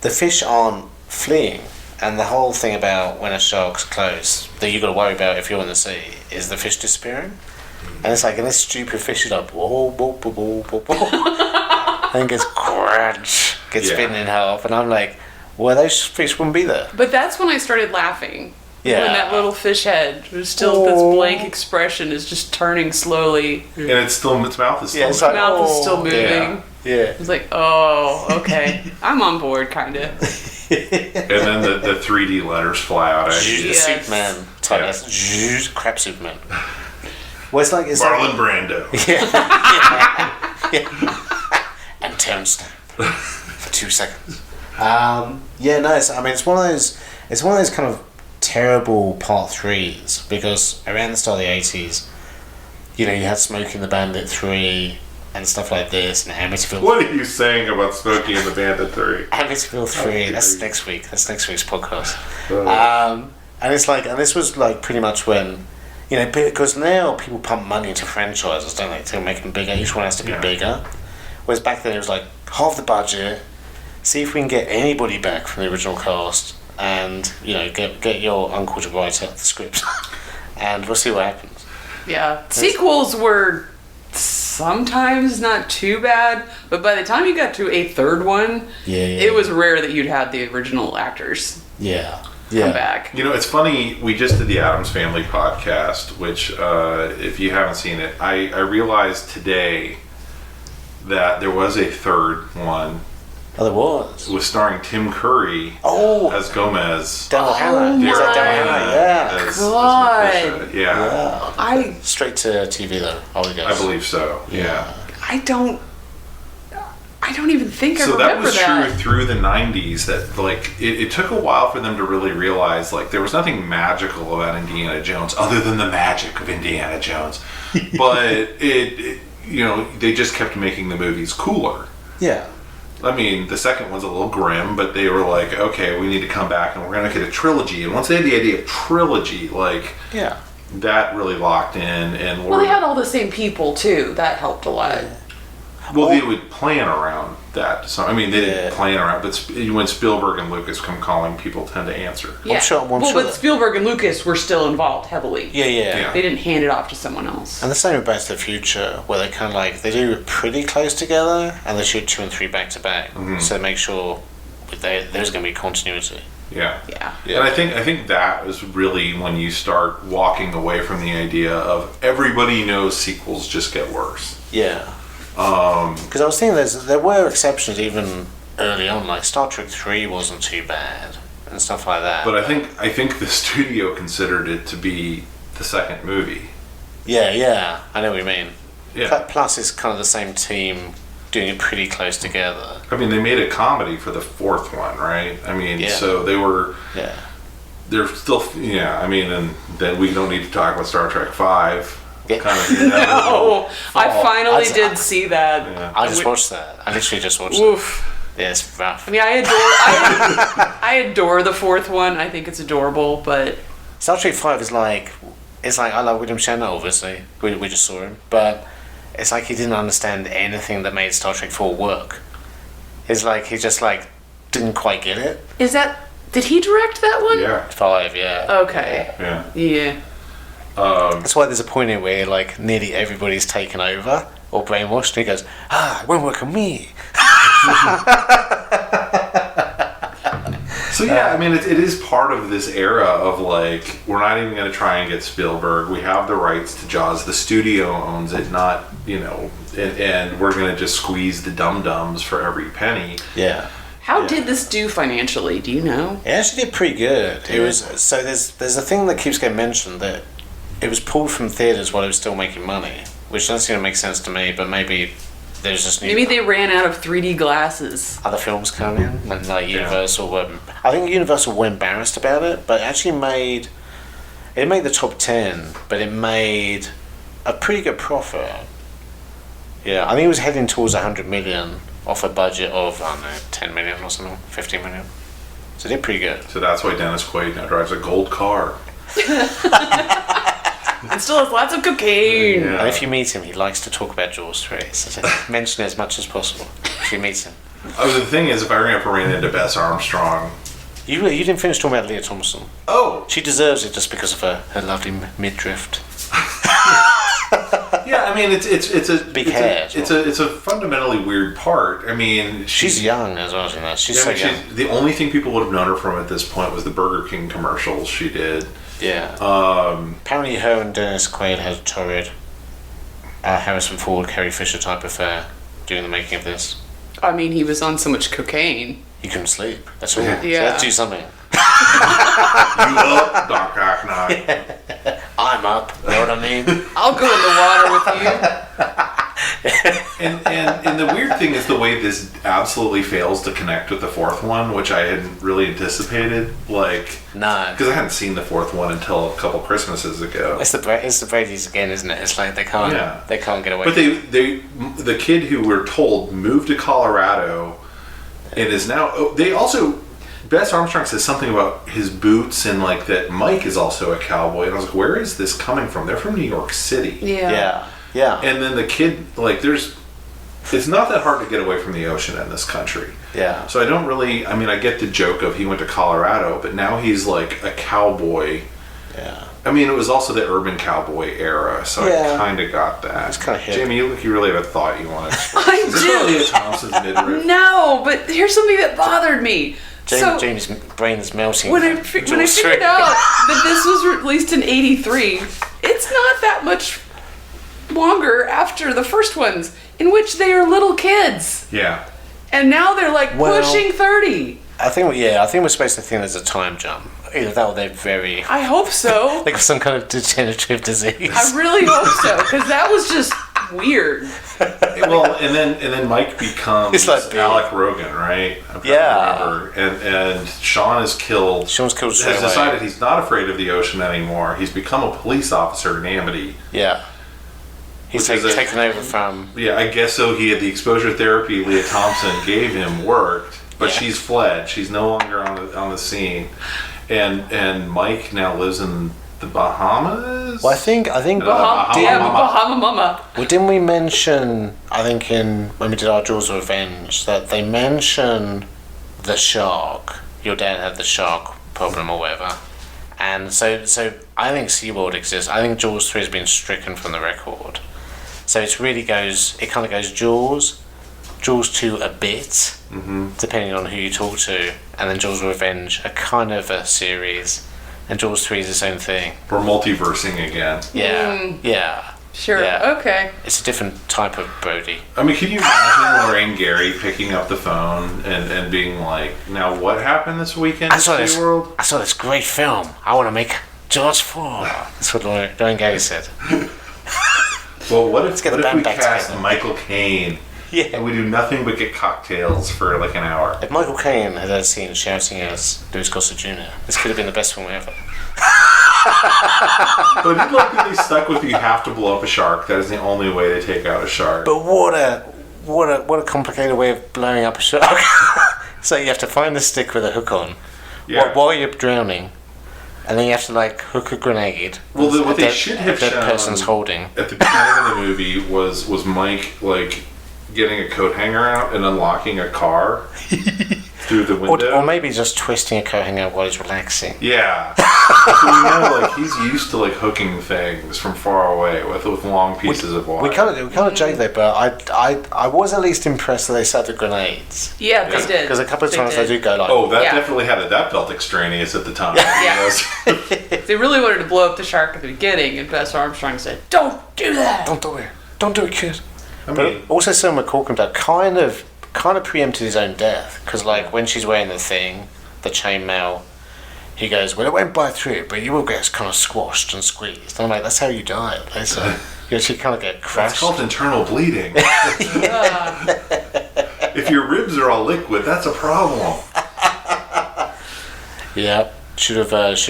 the fish aren't fleeing, and the whole thing about when a shark's close that you got to worry about if you're in the sea is the fish disappearing. And it's like, and this stupid fish is like, whoa, whoa, whoa, whoa, whoa, whoa. And gets crunch, gets spitting in half, and I'm like, well, those fish wouldn't be there. But that's when I started laughing. Yeah. When that little fish head was still, this blank expression is just turning slowly. And its mouth is still Its mouth is still moving. Yeah. It's like, oh, okay. I'm on board, kind of. And then the 3D letters fly out at you. Yes. Superman type. Crap Superman. Well, it's like Marlon Brando. And Townstamp for 2 seconds. It's one of those kind of terrible part 3s because around the start of the 80s, you had Smokey and the Bandit 3 and stuff like this, and Amityville. What are you saying about Smokey and the Bandit 3? Amityville 3. That's next week. That's next week's podcast. Oh. And it's like, and this was like pretty much when. Because now people pump money into franchises, don't they, to make them bigger. Each one has to be bigger. Whereas back then it was like, half the budget, see if we can get anybody back from the original cast, and, get your uncle to write out the script. And we'll see what happens. Yeah. Sequels were sometimes not too bad, but by the time you got to a third one, it was rare that you'd have the original actors come back. It's funny, we just did the Addams Family podcast, which, if you haven't seen it, I realized today that there was a third one. Oh, there was? It was starring Tim Curry as Gomez. Daryl Hannah. Yeah. God. Yeah. Straight to TV, though, I would guess. I believe so, yeah. I don't even think I remember that. So that was true through the 90s, that, like, it took a while for them to really realize, like, there was nothing magical about Indiana Jones other than the magic of Indiana Jones. But they just kept making the movies cooler. Yeah. I mean, the second one's a little grim, but they were like, okay, we need to come back and we're going to get a trilogy. And once they had the idea of trilogy, that really locked in. And they had all the same people, too. That helped a lot. Yeah. Well, they would plan around that. So, I mean, they didn't plan around, but when Spielberg and Lucas come calling, people tend to answer. Yeah. But Spielberg and Lucas were still involved heavily. Yeah. They didn't hand it off to someone else. And the same with Back to the Future, where they kind of like, they do it pretty close together, and they shoot 2 and 3 back to back. So they make sure there's going to be continuity. Yeah. Yeah. And I think that was really when you start walking away from the idea of everybody knows sequels just get worse. Yeah. Because I was thinking there were exceptions even early on, like Star Trek 3 wasn't too bad and stuff like that. But I think the studio considered it to be the second movie. Yeah, I know what you mean. Yeah. Plus, it's kind of the same team doing it pretty close together. I mean, they made a comedy for the fourth one, right? I mean, so they were... Yeah. They're still... Yeah, I mean, and then we don't need to talk about Star Trek 5. Yeah. Kind of No, I finally did see that. Yeah. I just watched that. I literally just watched Oof. it. Yeah, it's rough. I mean, I adore the fourth one. I think it's adorable, but Star Trek 5 is like... It's like, I love William Shatner, obviously. We just saw him. But it's like he didn't understand anything that made Star Trek 4 work. It's like he just, like, didn't quite get it. is that... Did he direct that one? Yeah. 5, yeah. Okay. Yeah. Yeah. That's why there's a point in where, like, nearly everybody's taken over or brainwashed, and he goes, it won't work on me. So yeah, I mean, it is part of this era of like, we're not even going to try and get Spielberg. We have the rights to Jaws. The studio owns it, not, and we're going to just squeeze the dum-dums for every penny. Yeah. How did this do financially? Do you know? It actually did pretty good. It was so there's a thing that keeps getting mentioned that it was pulled from theaters while it was still making money, which doesn't seem to make sense to me. But maybe there's just Maybe they ran out of 3D glasses. other films coming in, and like Universal were. I think Universal were embarrassed about it, but it actually made the top 10, but it made a pretty good profit. Yeah, I think it was heading towards 100 million off a budget of, I don't know, 10 million or something, 15 million. So they did pretty good. So that's why Dennis Quaid now drives a gold car. And still has lots of cocaine. Yeah. And if you meet him, he likes to talk about Jaws 3. So mention it as much as possible if you meet him. Oh, the thing is, if I ran into Bess Armstrong... You didn't finish talking about Leah Thompson. Oh! She deserves it just because of her lovely midriff. Yeah, I mean, it's a... Big hair. It's a fundamentally weird part. I mean... She's young as well, isn't she? She's so young. The only thing people would have known her from at this point was the Burger King commercials she did. Yeah. Apparently her and Dennis Quaid had a torrid Harrison Ford, Carrie Fisher type affair during the making of this. I mean, he was on so much cocaine. He couldn't sleep. That's all. Yeah. So let's do something. You up, Doc Hackney? I'm up. You know what I mean? I'll go in the water with you. And the weird thing is the way this absolutely fails to connect with the fourth one, which I hadn't really anticipated. Like, No. because I hadn't seen the fourth one until a couple Christmases ago. It's the Brady's again, isn't it? It's like they can't get away. But the kid who we're told moved to Colorado and is now. Oh, they also. Bess Armstrong says something about his boots and like that Mike is also a cowboy, and I was like, where is this coming from? They're from New York City. Yeah. Yeah. And then the kid, like, it's not that hard to get away from the ocean in this country. Yeah. So I don't really, I mean, I get the joke of he went to Colorado, but now he's like a cowboy. Yeah. I mean, it was also the urban cowboy era, so I kind of got that. It's kind of hip. Jamie, you look, you really have a thought you want to express. I Is this do. Leah Thompson's midriff? No, but here's something that bothered me. Jamie's brain is melting. When I figured out that this was released in '83, it's not that much longer after the first ones, in which they are little kids, Yeah. and now they're like pushing 30. I think we're supposed to think there's a time jump. Either that or they're very I hope so. like some kind of degenerative disease. I really hope so, because that was just weird. Well, and then Mike becomes It's like Alec Rogan, right? I'm trying to remember. And Sean is killed. Sean's killed straight Has away. decided he's not afraid of the ocean anymore. He's become a police officer in Amity. Yeah. He's Which is taken over from... Yeah, I guess so. He had the exposure therapy Leah Thompson gave him worked, but she's fled. She's no longer on the scene, and Mike now lives in the Bahamas. Well, I think Bahama Mama. Well, didn't we mention, I think when we did our Jaws of Revenge, that they mention the shark. Your dad had the shark problem or whatever. And so I think SeaWorld exists. I think Jaws 3 has been stricken from the record. So it kind of goes Jaws, Jaws 2 a bit, depending on who you talk to, and then Jaws Revenge are kind of a series, and Jaws 3 is its own thing. We're multiversing again. Yeah. Sure. Yeah. Okay. It's a different type of Brody. I mean, can you imagine Lorraine Gary picking up the phone and being like, "Now, what happened this weekend I in saw this. SeaWorld?" I saw this great film. I want to make Jaws 4. That's what Lorraine Gary said. Well, what if get the we band back cast together. Michael Caine Yeah. and we do nothing but get cocktails for like an hour? If Michael Caine had a scene shouting at Louis Gossett Jr., this could have been the best film ever. But I did like that they stuck with you have to blow up a shark. That is the only way to take out a shark. But what a complicated way of blowing up a shark. So you have to find the stick with a hook on while you're drowning, and then you have to like hook a grenade. Well, what they should have that shown person's holding at the beginning of the movie was Mike like getting a coat hanger out and unlocking a car through the window. or maybe just twisting a coat hanger while he's relaxing. Yeah. So you know, like he's used to like hooking things from far away with long pieces of wire. We kind of joked there, but I was at least impressed that they set the grenades. Yeah, they did. Because a couple of times they do go like, Oh, that Yeah. definitely that felt extraneous at the time. Yeah. Yes. They really wanted to blow up the shark at the beginning, and Bess Armstrong said, "Don't do that." don't do it, kid. I But mean, also, Selma Corkindale kind of preempted his own death because, like, when she's wearing the thing, the chainmail, he goes, "Well, it won't bite through, but you will get kind of squashed and squeezed." And I'm like, "That's how you die." You actually kind of get it's crushed. called internal bleeding. If your ribs are all liquid, that's a problem. Yeah, should have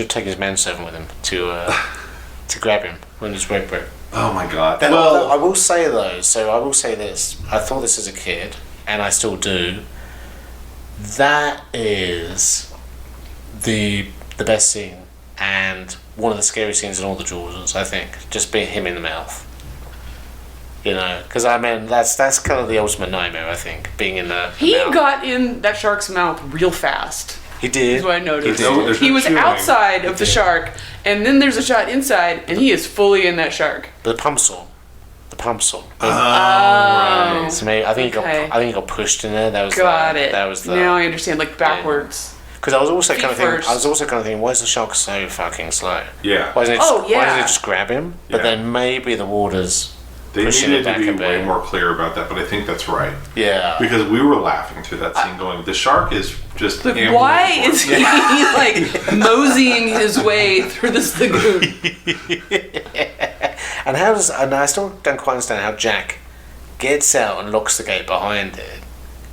taken his manservant with him to grab him when he's red bread. Oh my god. Well, I will say though. So I will say this. I thought this as a kid, and I still do. That is the best scene, and one of the scariest scenes in all the Jaws. I think just being him in the mouth. You know, because I mean that's kind of the ultimate nightmare. I think being in the He mouth. got in that shark's mouth real fast. He did. Is what I noticed. He did. He was There's no outside of the shark, and then there's a shot inside, and he is fully in that shark. The pump saw. Right. So maybe, I think Okay. he got pushed in there. That was Got it. That was the. Now I understand, like backwards. Because I was also kind of Feet thinking. first. I was also kind of thinking, why is the shark so fucking slow? Yeah. Why doesn't it? Oh, Why doesn't yeah. it just grab him? But Yeah. then maybe the water's They pushing needed it back to a be bit. way more clear about that, but I think that's right. Yeah. Because we were laughing through that scene going, the shark is just Like, ambling why forward." is he like moseying his way through this lagoon? And I still don't quite understand how Jack gets out and locks the gate behind it.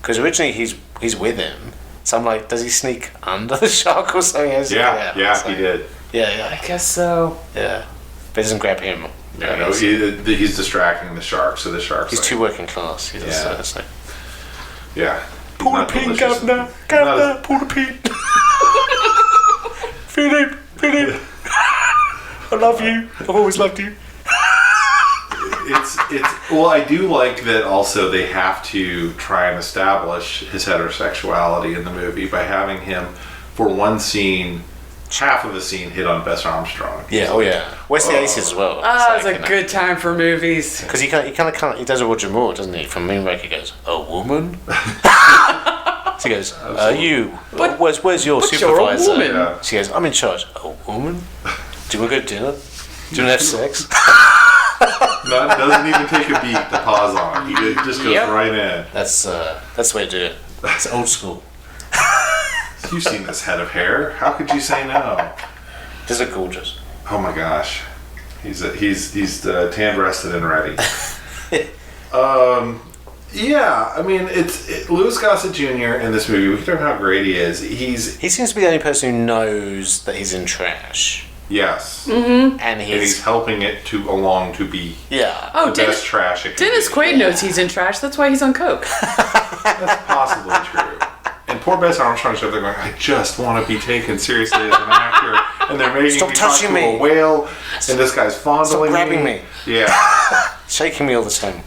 Because originally he's with him. So I'm like, does he sneak under the shark or something? Yeah, he did. Yeah. I guess so. Yeah. But it doesn't grab him. Yeah, no, he's distracting the shark, so the shark's He's like, too working class. He's just like, yeah. pull the Not pin, delicious. Governor. Not Governor, pull the pin. Feed him. I love you. I've always loved you. It's well, I do like that also they have to try and establish his heterosexuality in the movie by having him for one scene, half of the scene hit on Bess Armstrong. Yeah, oh yeah. Wesley Aces as well. Oh, it's a good time for movies. Because he does a Roger Moore, doesn't he? From Moonraker, he goes, "A woman." So he goes, "You? But- where's your but you're a supervisor?" woman. Yeah. She goes, "I'm in charge." "A woman? Do you want to go to dinner? Do you want to have sex?" No, it doesn't even take a beat to pause on. He just goes Yep. right in. That's the way to do it. It's old school. You've seen this head of hair. How could you say no? These are gorgeous. Oh my gosh, he's tan breasted and ready. Yeah, I mean Louis Gossett Jr. in this movie. We can talk about how great he is. He seems to be the only person who knows that he's in trash, Yes, Mm-hmm. and and he's helping it along to be yeah. Oh, the best trash it can Dennis be. Quaid knows he's in trash. That's why he's on coke. That's possibly true. And poor Bess Armstrong's up there going, I just want to be taken seriously as an actor. And they're making Stop me talk touching to me. a whale. And this guy's fondling grabbing me. Yeah. Shaking me all the time.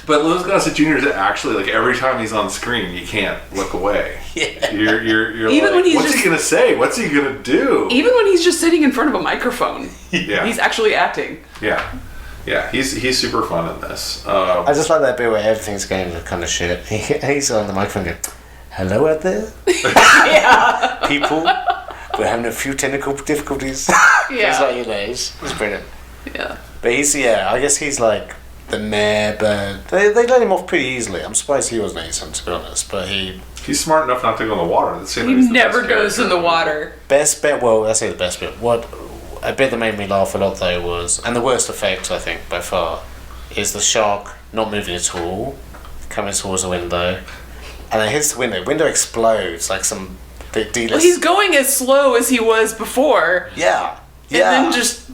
But Louis Gossett Jr. is actually, like, every time he's on screen, you can't look away. Yeah. You're Even like, when he's what's just- he going to say? What's he going to do? Even when he's just sitting in front of a microphone, Yeah. he's actually acting. Yeah. Yeah, he's super fun in this. I just like that bit where everything's going to kind of shit. He's on the microphone going, "Hello out there, people. We're having a few technical difficulties." It's like, he's brilliant. Yeah. But I guess he's like the mayor, but they let him off pretty easily. I'm surprised he wasn't eaten, to be honest. But he's smart enough not to go in the water. He never goes in the water. Best bit, I say the best bit. A bit that made me laugh a lot though was, and the worst effect I think by far, is the shark not moving at all, coming towards the window, and it hits the window. Window explodes like some D-list. Well, he's going as slow as he was before. Yeah. And then just.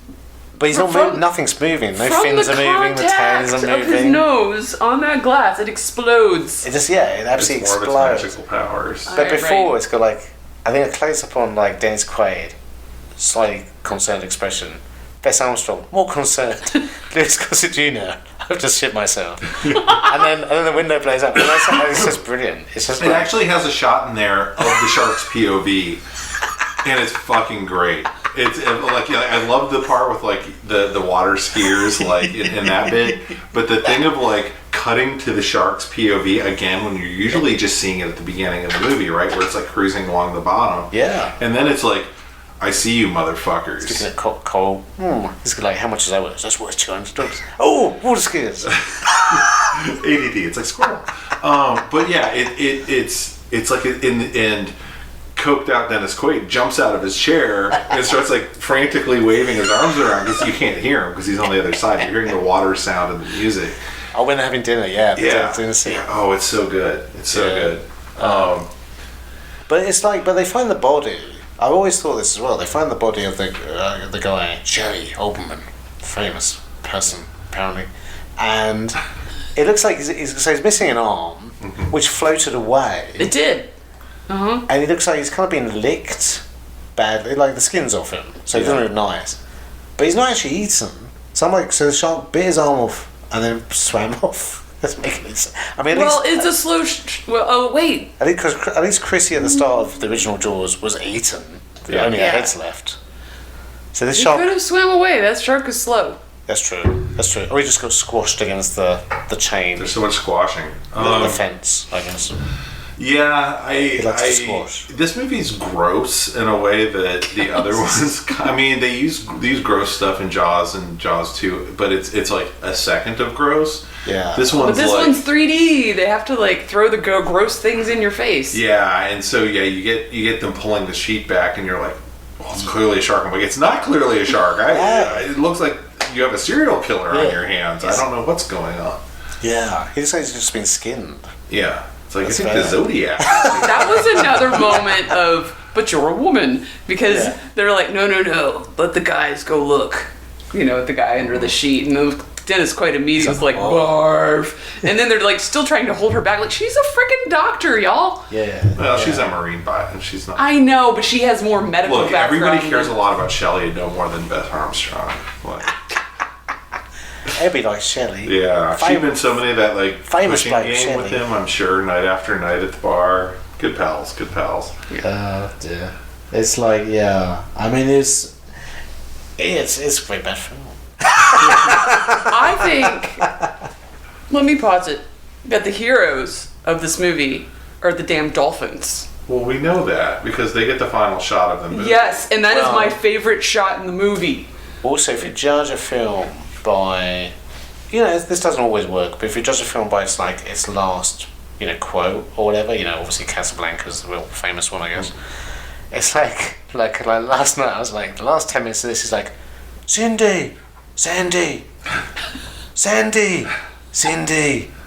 But he's not moving. Nothing's moving. No fins are moving. The tails are moving. Of his nose on that glass, it explodes. It just it absolutely it's explodes. More of its magical powers. But before it's got like, I think a close up on like Dennis Quaid, slightly concerned expression. Bess Armstrong, more concerned. Louis Gossett Jr. I've just shit myself. and then the window blows up. And it's just brilliant. It's just. It actually has a shot in there of the shark's POV, and it's fucking great. It's like I love the part with like the water skiers like in that bit, but the thing of like cutting to the shark's POV again when you're usually just seeing it at the beginning of the movie, right, where it's like cruising along the bottom. Yeah. And then it's like, I see you, motherfuckers. Speaking of coal, it's like, how much is that worth? That's worth $200. Oh, water skiers. ADD. It's like squirrel. But yeah, it's like in the end. Coked out Dennis Quaid jumps out of his chair and starts like frantically waving his arms around because you can't hear him because he's on the other side. You're hearing the water sound and the music. Oh, when they're having dinner, yeah. Oh, it's so good. It's so good. But it's like, but they find the body. I've always thought this as well. They find the body of the guy, Jerry Oberman, famous person apparently, and it looks like he's missing an arm, which floated away. It did. And he looks like he's kind of been licked badly, like the skin's off him, so he doesn't look nice. But he's not actually eaten. So I'm like, so the shark bit his arm off and then swam off. That's making it sense. I mean, it's a slow. Wait. At least Chrissy at the start of the original Jaws was eaten. Only her head's left. So this shark could have swam away. That shark is slow. That's true. Or he just got squashed against the chain. There's so much squashing. The fence, I guess. Yeah, This movie's gross in a way that the other ones. I mean, they use gross stuff in Jaws and Jaws 2, but it's like a second of gross. Yeah. This one's 3D. They have to like throw the gross things in your face. Yeah, and so you get them pulling the sheet back, and you're like, well, it's clearly a shark. I'm like, it's not clearly a shark. It looks like you have a serial killer on your hands. I don't know what's going on. Yeah, he looks like he's just been skinned. Yeah. It's like, I think the Zodiac. That was another moment of, but you're a woman. Because they're like, no, let the guys go look. You know, at the guy under the sheet. And Dennis Quaid immediately was like, barf. And then they're like still trying to hold her back. Like, she's a freaking doctor, y'all. Yeah. Well, she's a Marine pilot, and she's not. I know, but she has more medical background. Everybody cares a lot about Shelley no more than Beth Armstrong. Like, it'd be like Shelley. Yeah, she's been so many of that like famous pushing game Shelley. with him, I'm sure, night after night at the bar. Good pals. Dear. It's like, I mean, it's a very bad film. I think, let me pause it, that the heroes of this movie are the damn dolphins. Well, we know that because they get the final shot of the movie. Yes, and that is my favorite shot in the movie. Also, if you judge a film by, this doesn't always work, but if you judge a film by its last, quote or whatever, obviously Casablanca's the real famous one, I guess. It's like last night I was like, the last 10 minutes of this is like, Sandy,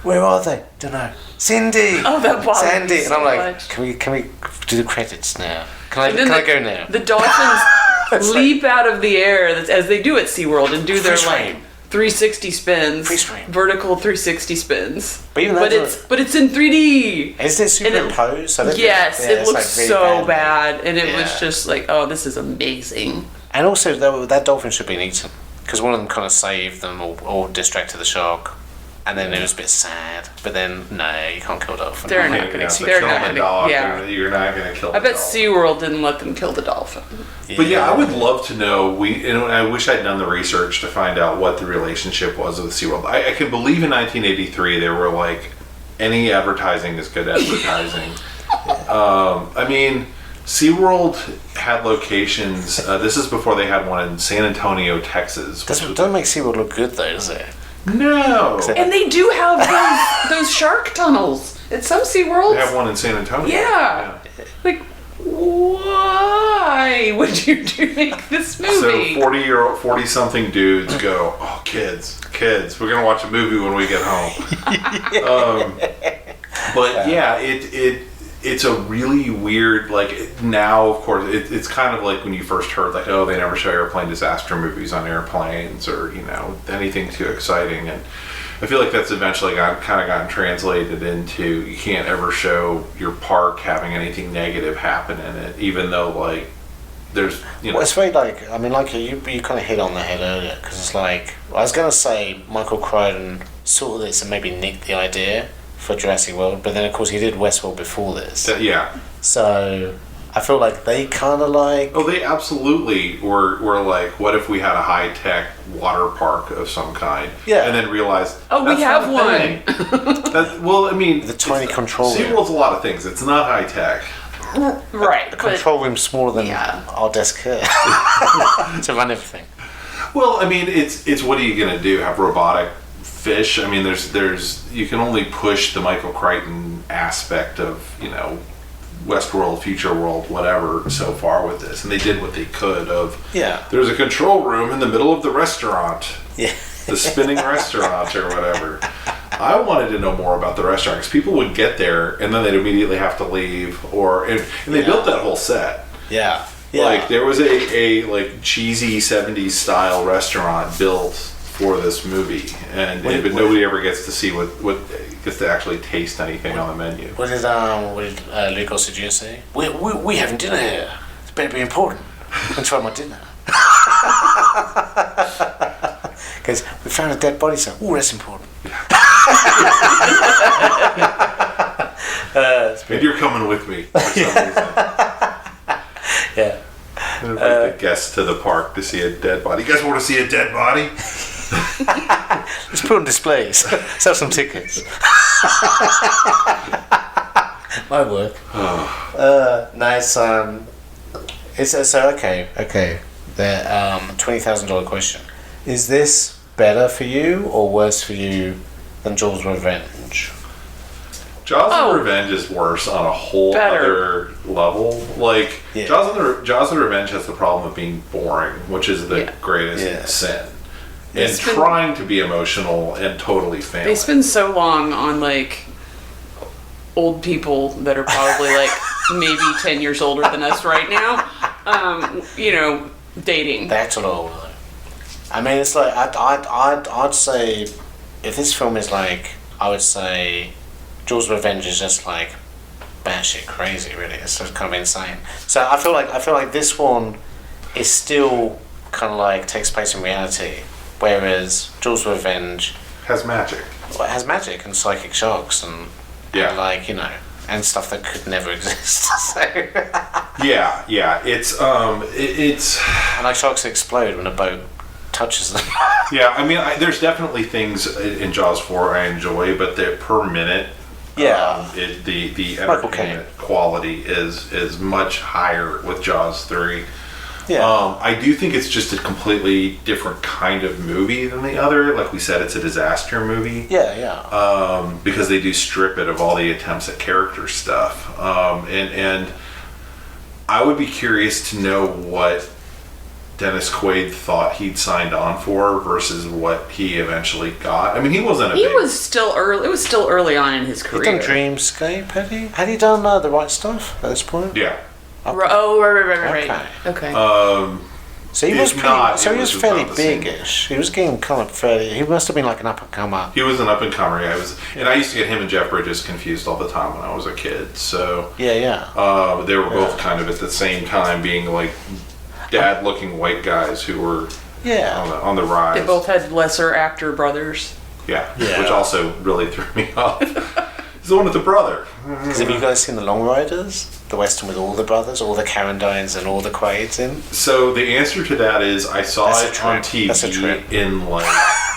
where are they? Don't know. Cindy. Oh, that bothers Sandy, me and I'm like, much. can we do the credits now? Can I go now? The dolphins leap out of the air as they do at SeaWorld and do their 360 spins, vertical 360 spins. But it's in 3D. Is it superimposed? Yes, it looks really so bad, and it was just like, oh, this is amazing. And also, that dolphin should have been eaten because one of them kind of saved them or distracted the shark. And then it was a bit sad, but then no, you can't kill a dolphin. They're not gonna. They're not gonna. Yeah. You're not gonna kill. I bet dolphin. SeaWorld didn't let them kill the dolphin. But yeah, I would love to know. I wish I'd done the research to find out what the relationship was with SeaWorld. I can believe in 1983 they were like, any advertising is good advertising. I mean, SeaWorld had locations. This is before they had one in San Antonio, Texas. Don't make SeaWorld look good though, does it? No. And they do have those shark tunnels at some SeaWorlds. They have one in San Antonio. Yeah. Like, why would you make this movie? So 40-something dudes go, oh, kids, we're gonna watch a movie when we get home. But yeah, it's a really weird, like, now, of course, it's kind of like when you first heard, like, oh, they never show airplane disaster movies on airplanes, or, anything too exciting. And I feel like that's eventually gotten translated into, you can't ever show your park having anything negative happen in it, even though, like, there's, Well, it's very like, I mean, like, you kind of hit on the head earlier, because it's like, I was going to say Michael Crichton saw this and maybe nicked the idea for Jurassic World, but then of course he did Westworld before this. Yeah. So I feel like they kind of like... Oh, they absolutely were like, what if we had a high-tech water park of some kind? Yeah. And then realized, we have one. Well, I mean... The tiny control room. SeaWorld's a lot of things. It's not high-tech. Right. The control room's smaller than our desk here to run everything. Well, I mean, it's what are you going to do? Have robotic fish? I mean, there's you can only push the Michael Crichton aspect of, Westworld, Future World, whatever, so far with this. And they did what they could of... Yeah. There's a control room in the middle of the restaurant. Yeah. The spinning restaurant or whatever. I wanted to know more about the restaurant because people would get there and then they'd immediately have to leave, and they built that whole set. Yeah. Like there was a like cheesy 70s style restaurant built for this movie, but nobody ever gets to see what gets to actually taste anything on the menu. What did Luke Osudia say? We having dinner here. It better be important. I'm trying my dinner. Because we found a dead body, so that's important. And you're coming with me for some reason. Yeah. Invite the guests to the park to see a dead body. You guys want to see a dead body? Let's put on displays. Sell some tickets. My work. Nice. It's so okay. The $20,000 question. Is this better for you or worse for you than Jaws Revenge? Jaws of Revenge is worse on a whole other level. Like, Jaws of Revenge has the problem of being boring, which is the greatest sin. And trying to be emotional and totally failing. They spend so long on, like, old people that are probably, like, maybe 10 years older than us right now, dating. That's a lot older. I mean, it's like, I'd say, if this film is like, I would say Jaws Revenge is just like batshit crazy, really. It's just kind of insane. So I feel like this one is still kind of like takes place in reality, whereas Jaws Revenge has magic. Well, it has magic and psychic sharks and like, and stuff that could never exist. So it's and like sharks explode when a boat touches them. Yeah, I mean, there's definitely things in Jaws 4 I enjoy, but they're per minute. The entertainment quality is much higher with Jaws 3. Yeah. I do think it's just a completely different kind of movie than the other. Like we said, it's a disaster movie. Yeah. Because they do strip it of all the attempts at character stuff. And I would be curious to know what Dennis Quaid thought he'd signed on for versus what he eventually got. I mean, he wasn't a It was still early on in his career. He'd done Dreamscape, had he? Had he done The Right Stuff at this point? Yeah. Okay. Oh, right. Okay. So he was fairly big-ish. He was getting kind of fairly... He must have been like an up-and-comer. He was an up-and-comer, yeah. And I used to get him and Jeff Bridges confused all the time when I was a kid, so... Yeah. They were both kind of at the same time being like dad-looking white guys who were on the rise. They both had lesser actor brothers. Yeah. Yeah. Which also really threw me off. He's the one with the brother. Because have you guys seen The Long Riders? The Western with all the brothers, all the Carradines and all the Quaids in? So the answer to that is I saw That's a it trip. on TV That's a trip. in like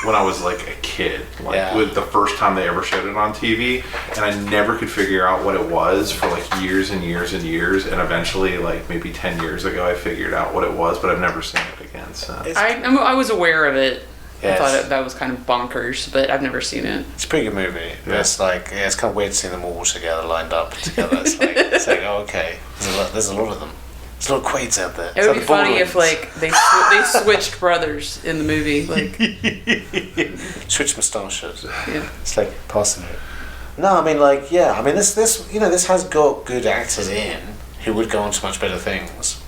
when I was like a kid, like Yeah. with the first time they ever showed it on TV, and I never could figure out what it was for like years and years and years, and eventually like maybe 10 years ago I figured out what it was, but I've never seen it again. So I was aware of it. Yes. I thought that was kind of bonkers, but I've never seen it. It's a pretty good movie. Yeah. It's like it's kind of weird seeing them all together, lined up together. It's like oh, okay, there's a lot of them. There's a lot of Quaids out there. It would be funny if like they switched brothers in the movie, like Switch moustaches. yeah. It's like passing it. No, I mean like this this has got good actors in who would go on to much better things.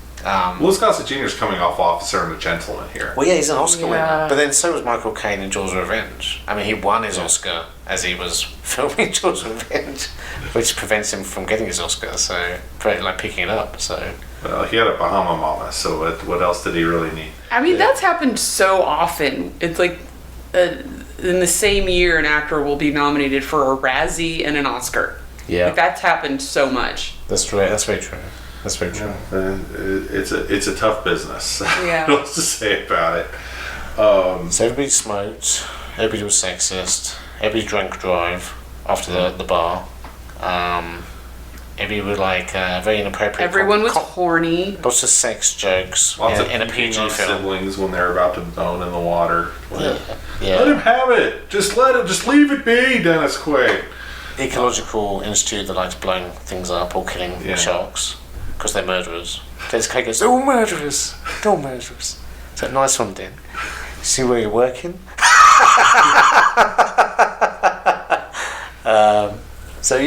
Louis Gossett Jr. is coming off Officer and a Gentleman here. Well, yeah, he's an Oscar winner, Yeah. but then so was Michael Caine in Jaws of Revenge. I mean, he won his Oscar as he was filming Jaws of Revenge, which prevents him from getting his Oscar. So, like picking it up. So, Well, he had a Bahama Mama, so what else did he really need? I mean, that's happened so often. It's like in the same year, an actor will be nominated for a Razzie and an Oscar. yeah, Like, that's happened so much. that's true. That's very true. That's very true. It's a tough business. Yeah. What else to say about it? So everybody smoked. Everybody was sexist. Everybody drank drive after the bar. Everybody was like very inappropriate. Everyone was horny. Lots of sex jokes Lots of in a peeking PG on film. siblings when they're about to bone in the water. Yeah. Let him have it. Just leave it be, Dennis Quaid. Ecological institute that likes blowing things up or killing Yeah. sharks because they're murderers. Dennis Quaid goes, "They're all murderers. They're all murderers." So nice one, Den. See where you're working. So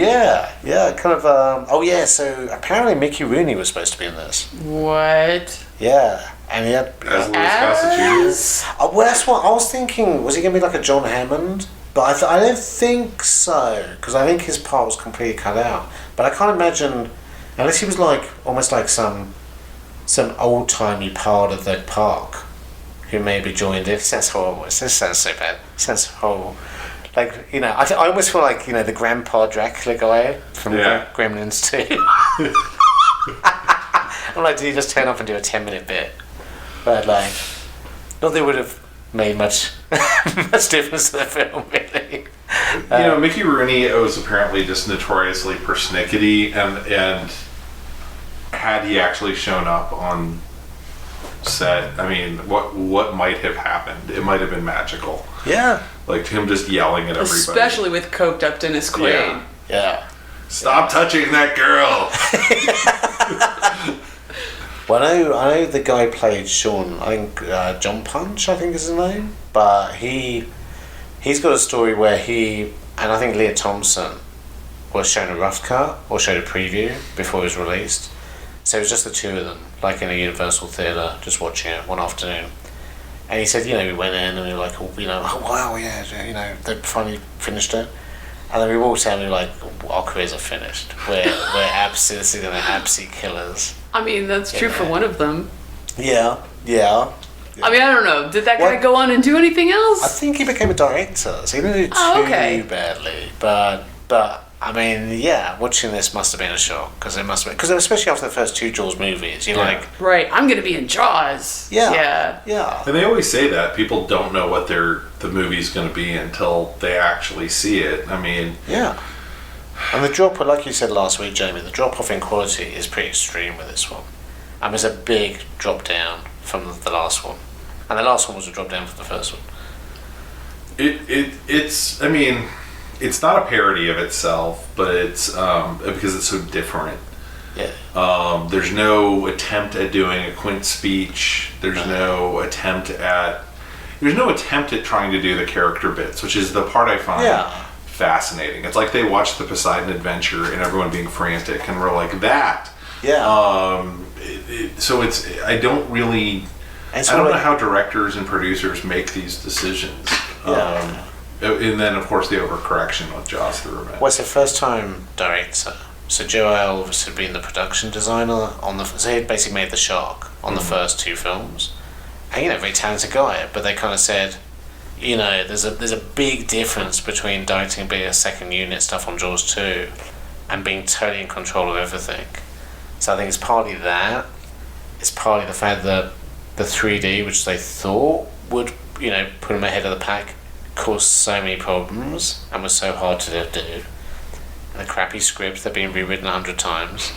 kind of. So apparently Mickey Rooney was supposed to be in this. What? Yeah, and he had. As Louis Gossett Jr. As Well, that's what I was thinking. Was he going to be like a John Hammond? But I don't think so, because I think his part was completely cut out. But I can't imagine, unless he was like almost like some old timey part of the park who maybe joined it. It sounds horrible. It sounds so bad. It sounds horrible. Like I almost feel like the Grandpa Dracula guy from Gremlins 2. I'm like, did he just turn up and do a 10-minute bit? But like, not that it would have made much difference to the film, really. Mickey Rooney was apparently just notoriously persnickety, and had he actually shown up on set, I mean, what might have happened? It might have been magical. Yeah. Like him just yelling at everybody. especially with coked up Dennis Quaid. Yeah. Yeah. Stop touching that girl. Well, I know the guy played Sean. I think John Punch, I think is his name. But he's got a story where he and I think Leah Thompson was shown a rough cut or showed a preview before it was released. So it was just the two of them, like in a Universal Theatre, just watching it one afternoon. And he said, we went in and we were like, oh wow, yeah, they finally finished it. And then we walked out and we were like, our careers are finished. We're absolutely going to absolutely killers. I mean, that's true for one of them. Yeah. I mean, I don't know. Did that guy What? go on and do anything I else? think he became a director, so he didn't do too badly. But I mean, yeah, watching this must have been a shock because especially after the first two Jaws movies, you're like, Right, I'm gonna be in Jaws. yeah. And they always say that people don't know what the movie's going to be until they actually see it. I mean, Yeah. And the drop, like you said last week, Jamie, the drop off in quality is pretty extreme with this one. And there's a big drop down from the last one, and the last one was a drop down from the first one. it's I mean, it's not a parody of itself, but it's because it's so different. Yeah. There's no attempt at doing a Quint speech. There's no attempt at trying to do the character bits, which is the part I find fascinating. It's like they watched the Poseidon Adventure and everyone being frantic, and we're like that. Yeah. So I don't know how directors and producers make these decisions. Yeah. And then of course the overcorrection with Jaws the Revenge. Well, it's a first time director. So Joe Alves had been the production designer so he had basically made the Shark on the first two films. And very talented guy, but they kind of said, you know, there's a big difference between directing a bit of second unit stuff on Jaws 2 and being totally in control of everything. So I think it's partly that. It's partly the fact that the 3D, which they thought would, you know, put them ahead of the pack, caused so many problems and was so hard to do. And the crappy scripts, they've been rewritten 100 times.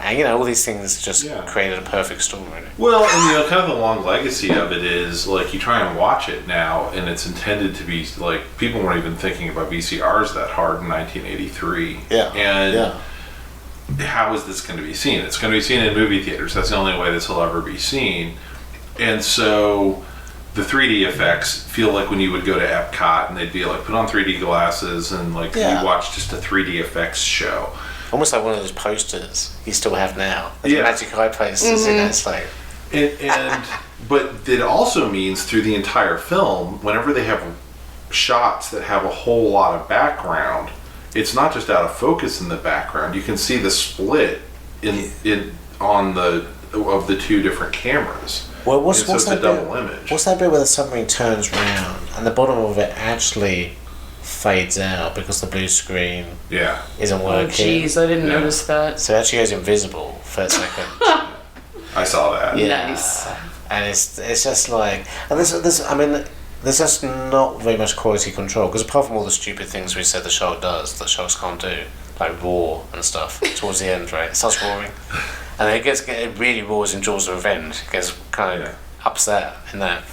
And, you know, all these things just created a perfect story. Well, and, you know, kind of the long legacy of it is, like, you try and watch it now, and it's intended to be, like, people weren't even thinking about VCRs that hard in 1983. Yeah. And how is this going to be seen? It's going to be seen in movie theaters. That's the only way this will ever be seen. And so the 3D effects feel like when you would go to Epcot, and they'd be like, put on 3D glasses, and, like, you watch just a 3D effects show. Almost like one of those posters you still have now. Those Magic Eye posters, you know, it's like... But it also means through the entire film, whenever they have shots that have a whole lot of background, it's not just out of focus in the background. You can see the split of the two different cameras. Well, what's a that double image. What's that bit where the submarine turns round and the bottom of it actually fades out because the blue screen isn't working? Oh, jeez, I didn't notice that. So it actually goes invisible for a second. I saw that. Yeah. Nice. And it's just like, and there's just not very much quality control, because apart from all the stupid things we said the shark does that sharks can't do, like roar and stuff towards the end, right? It starts roaring, and then it really roars in Jaws of Revenge. It gets kind of upset in that.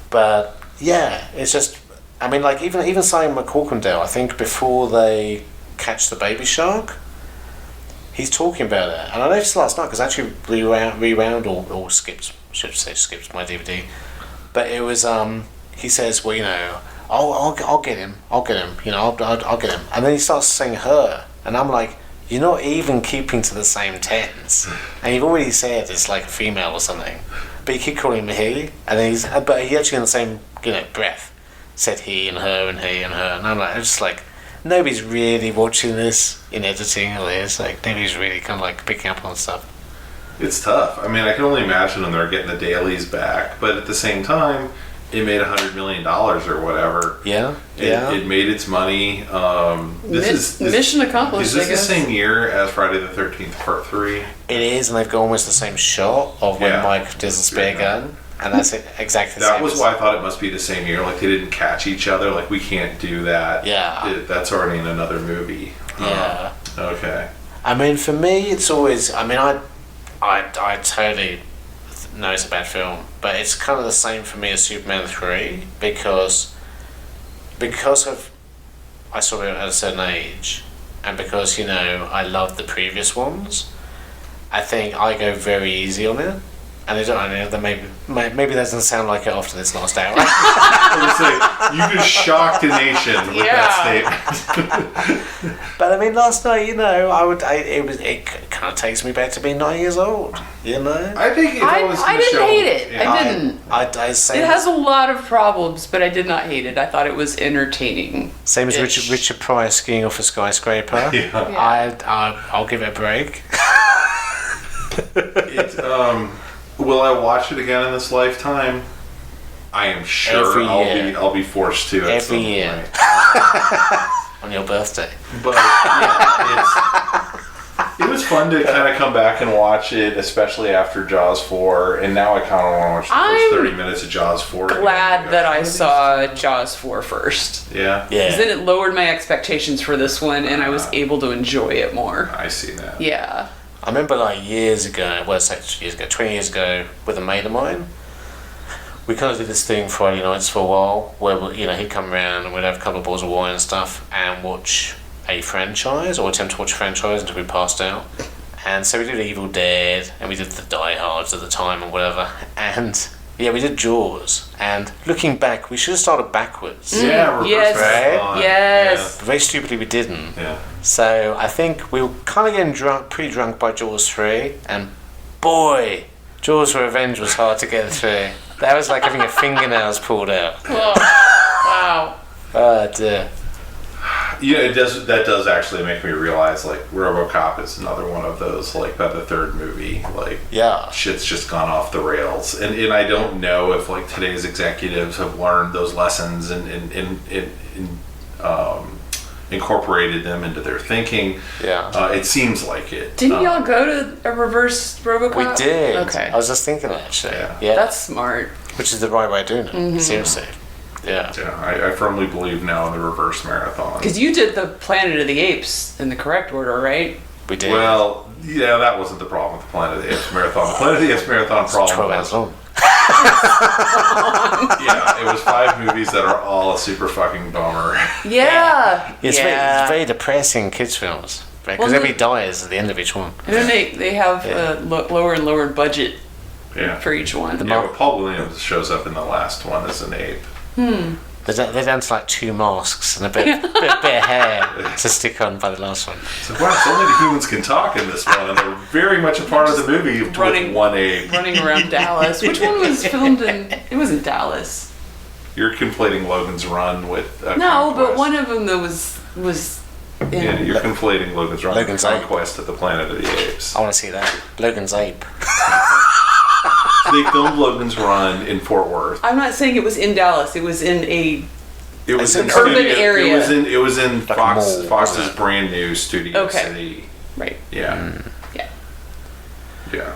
But yeah, it's just, I mean, like even Simon McCorkindale, I think before they catch the baby shark, he's talking about it, and I noticed last night because I actually rewound or skipped my DVD, but it was he says, well, you know, I'll get him, you know, I'll get him, and then he starts saying her, and I'm like, you're not even keeping to the same tense, and you've already said it's like a female or something, but you keep calling him he, and then but he actually in the same, you know, breath said he and her and he and her, and I'm just like, nobody's really watching this in editing or this, like nobody's really kind of like picking up on stuff. It's tough. I mean, I can only imagine when they're getting the dailies back, but at the same time, it made $100 million or whatever. Yeah, It made its money. This is mission accomplished. Is this the same year as Friday the 13th Part 3? It is, and they've got almost the same shot of when Mike does the spear gun, and that's exactly the same. That was why I thought it must be the same year. Like, they didn't catch each other. Like, we can't do that. Yeah. That's already in another movie. Yeah. Okay. I mean, for me, it's always, I mean, I totally know it's a bad film, but it's kind of the same for me as Superman 3, because of, I saw it at a certain age, and because, you know, I love the previous ones, I think I go very easy on it. And I don't know, maybe that doesn't sound like it after this last hour. You just shocked the nation with that statement. But I mean, last night, you know, it kind of takes me back to being 9 years old. You know, I think if I didn't hate it. Yeah. I didn't. It has a lot of problems, but I did not hate it. I thought it was entertaining. Same as Richard Pryor skiing off a skyscraper. I'll give it a break. Will I watch it again in this lifetime? I am sure I'll be forced to at some year. Point. On your birthday. But it was fun to kind of come back and watch it, especially after Jaws 4, and now I kind of want to watch the first 30 minutes of Jaws 4. Glad that I saw Jaws 4 first. Yeah? Because then it lowered my expectations for this one, and I was able to enjoy it more. I see that. Yeah. I remember like years ago, 20 years ago, with a mate of mine, we kind of did this thing Friday nights for a while, where, you know, he'd come around and we'd have a couple of bottles of wine and stuff and watch a franchise, or attempt to watch a franchise until we passed out. And so we did Evil Dead, and we did the Die Hards at the time and whatever, and yeah, we did Jaws. And looking back, we should have started backwards. Yeah, yes, right? yes. Very stupidly, we didn't. Yeah. So I think we were kind of getting pretty drunk by Jaws 3, and boy, Jaws Revenge was hard to get through. That was like having your fingernails pulled out. Oh, wow. Oh dear. Yeah, it does. That does actually make me realize, like, RoboCop is another one of those. Like, by the third movie, like, Yeah. shit's just gone off the rails, and I don't know if like today's executives have learned those lessons and incorporated them into their thinking. Yeah. It seems like it. Didn't y'all go to a reverse RoboCop? We did. Okay. I was just thinking that, actually. Yeah. That's smart. Which is the right way of doing it. Mm-hmm. Seriously. Yeah. Yeah, I firmly believe now in the reverse marathon. Because you did the Planet of the Apes in the correct order, right? We did. Well, yeah, that wasn't the problem with the Planet of the Apes marathon. The Planet of the Apes marathon problem 12 hours was, long. yeah, it was 5 movies that are all a super fucking bummer. Yeah. It's very depressing kids' films. Because Well, everybody dies at the end of each one. And then they have lower and lower budget Yeah. for each one. Yeah, but Paul Williams shows up in the last one as an ape. They're down to like 2 masks and a bit of hair to stick on by the last one. So wow, so many humans can talk in this one, and they're very much a part of the movie with one ape. Running around Dallas. Which one was filmed in... It wasn't Dallas. You're conflating Logan's Run with No, but Conquest. one of them though was in... Yeah, you're conflating Logan's Run Logan's with Ape. Conquest at the Planet of the Apes. I want to see that. Logan's Ape. They filmed Logan's Run in Fort Worth. I'm not saying it was in Dallas. It was in a... It was an in urban studio, area. It was in Like a Fox, mall, Fox's wasn't it? brand new Studio Okay. City. Right. Yeah, Yeah. yeah.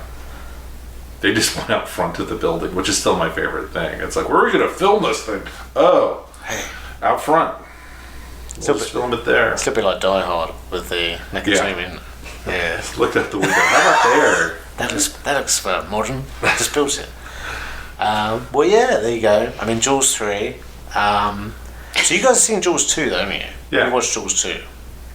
They just went out front of the building, which is still my favorite thing. It's like, where are we going to film this thing? Oh, out front. We'll just film it there. It's a bit like Die Hard with the naked Yeah. zoom in. Yeah. Looked out the window. How about there? That looks modern. Just built it. Well, yeah, there you go. I mean, Jaws 3. So you guys have seen Jaws 2, though, haven't you? Yeah. You watched Jaws 2.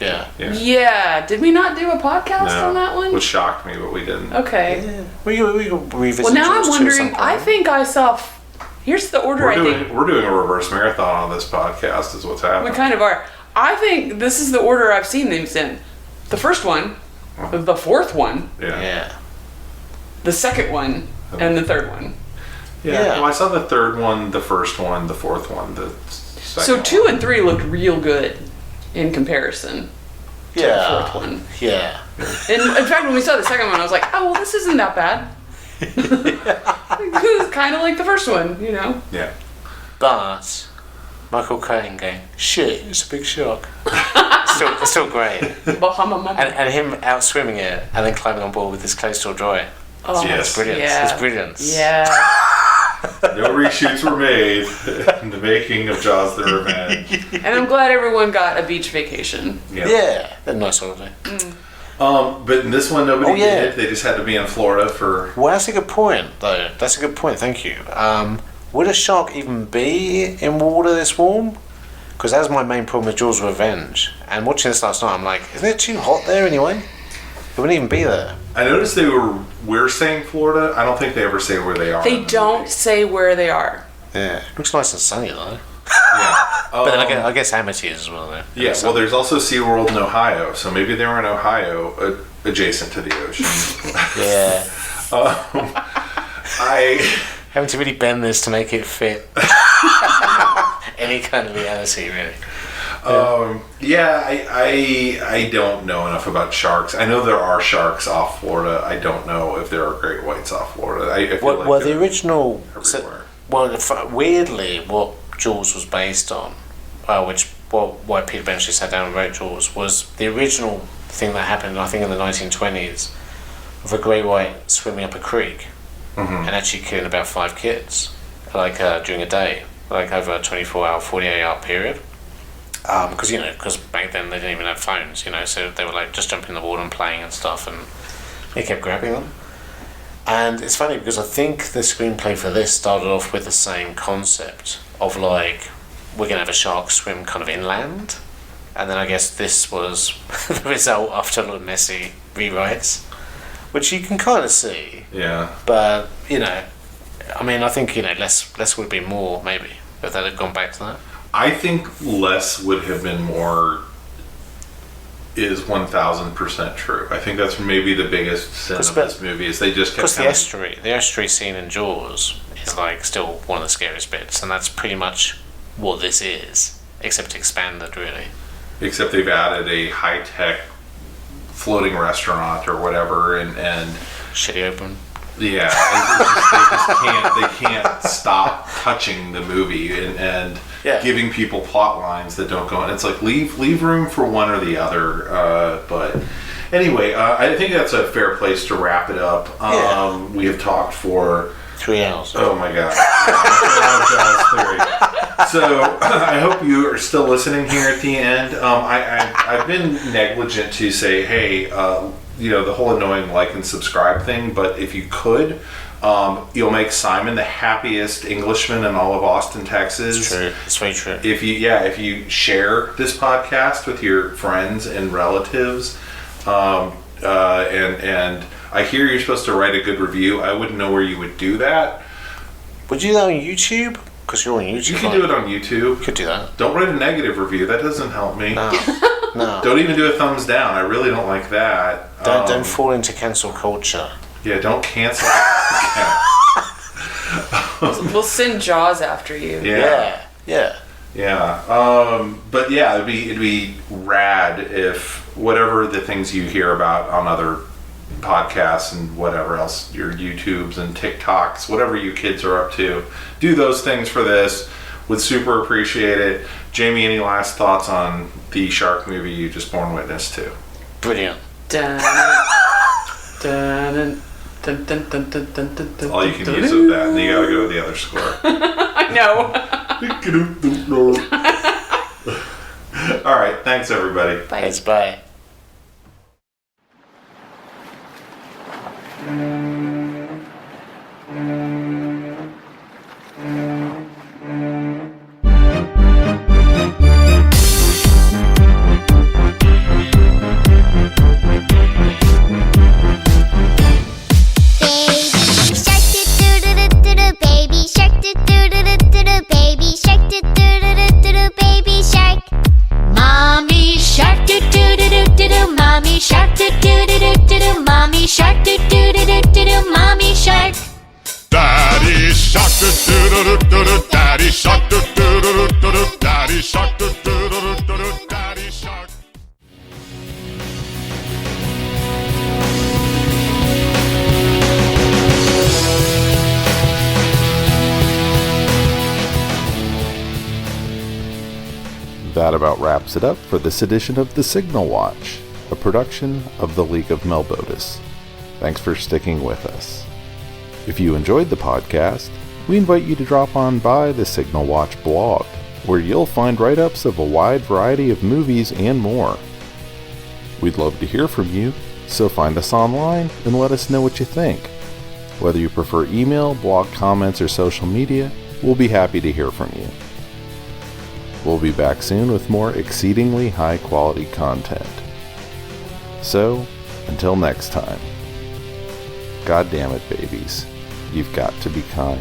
Yeah. Yeah. Yeah. Did we not do a podcast on that one? Which shocked me, but we didn't. Okay. We could revisit Well, now Jaws I'm 2 at some wondering... I point. think I saw... Here's the order I think... We're doing a reverse marathon on this podcast, is what's happening. We kind of are. I think this is the order I've seen these in. The first one, the fourth one, Yeah. the second one, and the third one. Yeah. Yeah. Well, I saw the third one, the first one, the fourth one, the second So 2 one. and 3 looked real good in comparison to the fourth one. Yeah. And in fact, when we saw the second one, I was like, oh, well, this isn't that bad. It was kind of like the first one, you know? Yeah. But Michael Caine going, shit, it's a big shark. It's still great. Bahama. And him out swimming it and then climbing on board with his clothes still dry. Oh, Yes. It's brilliant. Yeah. It's brilliant. Yeah. No reshoots were made in the making of Jaws the Revenge. And I'm glad everyone got a beach vacation. Yeah. A nice holiday. But in this one, nobody Oh, yeah. did. They just had to be in Florida for... Well, that's a good point, though. That's a good point, thank you. Would a shark even be in water this warm? Because that was my main problem with Jaws Revenge. And watching this last night, I'm like, isn't it too hot there anyway? It wouldn't even be there. I noticed we're saying Florida. I don't think they ever say where they are. They in the don't movie. say where they are. Yeah. Looks nice and sunny, though. Yeah. But then I guess Amity's as well, though. Yeah, well, there's also SeaWorld in Ohio, so maybe they were in Ohio, adjacent to the ocean. Yeah. Having to really bend this to make it fit any kind of reality, really. I don't know enough about sharks. I know there are sharks off Florida. I don't know if there are great whites off Florida. I feel like Well, the they're original... everywhere. weirdly, what Jaws was based on, why Peter Benchley sat down and wrote Jaws, was the original thing that happened, I think, in the 1920s, of a great white swimming up a creek and actually killing about 5 kids, during a day, like over a 24-hour, 48-hour period. Because back then they didn't even have phones, so they were like just jumping in the water and playing and stuff, and they kept grabbing them. And it's funny because I think the screenplay for this started off with the same concept of like, we're going to have a shark swim kind of inland. And then I guess this was the result after a lot of messy rewrites, which you can kind of see. Yeah. But, I think, less would be more, maybe, if they'd have gone back to that. I think less would have been more is 1000% true. I think that's maybe the biggest sin of this movie is they just kept Because the estuary scene in Jaws is like still one of the scariest bits, and that's pretty much what this is, except expanded, really. except they've added a high-tech floating restaurant or whatever, and Shitty open. yeah, they can't stop touching the movie and giving people plot lines that don't go in. It's like leave room for one or the other. But anyway, I think that's a fair place to wrap it up. We have talked for 3 hours. Oh my god. So I hope you are still listening here at the end. I've been negligent to say, hey, the whole annoying like and subscribe thing, but if you could, you'll make Simon the happiest Englishman in all of Austin, Texas. It's true. It's very true. If you share this podcast with your friends and relatives, and I hear you're supposed to write a good review. I wouldn't know where you would do that. Would you do that on YouTube? Because you're on YouTube. You can do it on YouTube. You could do that. Don't write a negative review. That doesn't help me. No. Don't even do a thumbs down. I really don't like that. Don't fall into cancel culture. Yeah, don't cancel. We'll send Jaws after you. Yeah. Yeah. But yeah, it'd be rad if whatever the things you hear about on other podcasts and whatever else, your YouTubes and TikToks, whatever you kids are up to, do those things for this. Would super appreciate it. Jamie, any last thoughts on the shark movie you just borne witness to? Brilliant. Dun, dun, dun, dun, dun, dun, dun, dun, dun, All you can use of that, and you gotta go to the other score. I know. All right, thanks everybody. Bye. Thanks, bye. Daddy shark, daddy shark, daddy shark. That about wraps it up for this edition of The Signal Watch, a production of the League of Melbotus. Thanks for sticking with us. If you enjoyed the podcast, we invite you to drop on by the Signal Watch blog, where you'll find write-ups of a wide variety of movies and more. We'd love to hear from you, so find us online and let us know what you think. Whether you prefer email, blog comments, or social media, we'll be happy to hear from you. We'll be back soon with more exceedingly high-quality content. So, until next time, God damn it, babies, you've got to be kind.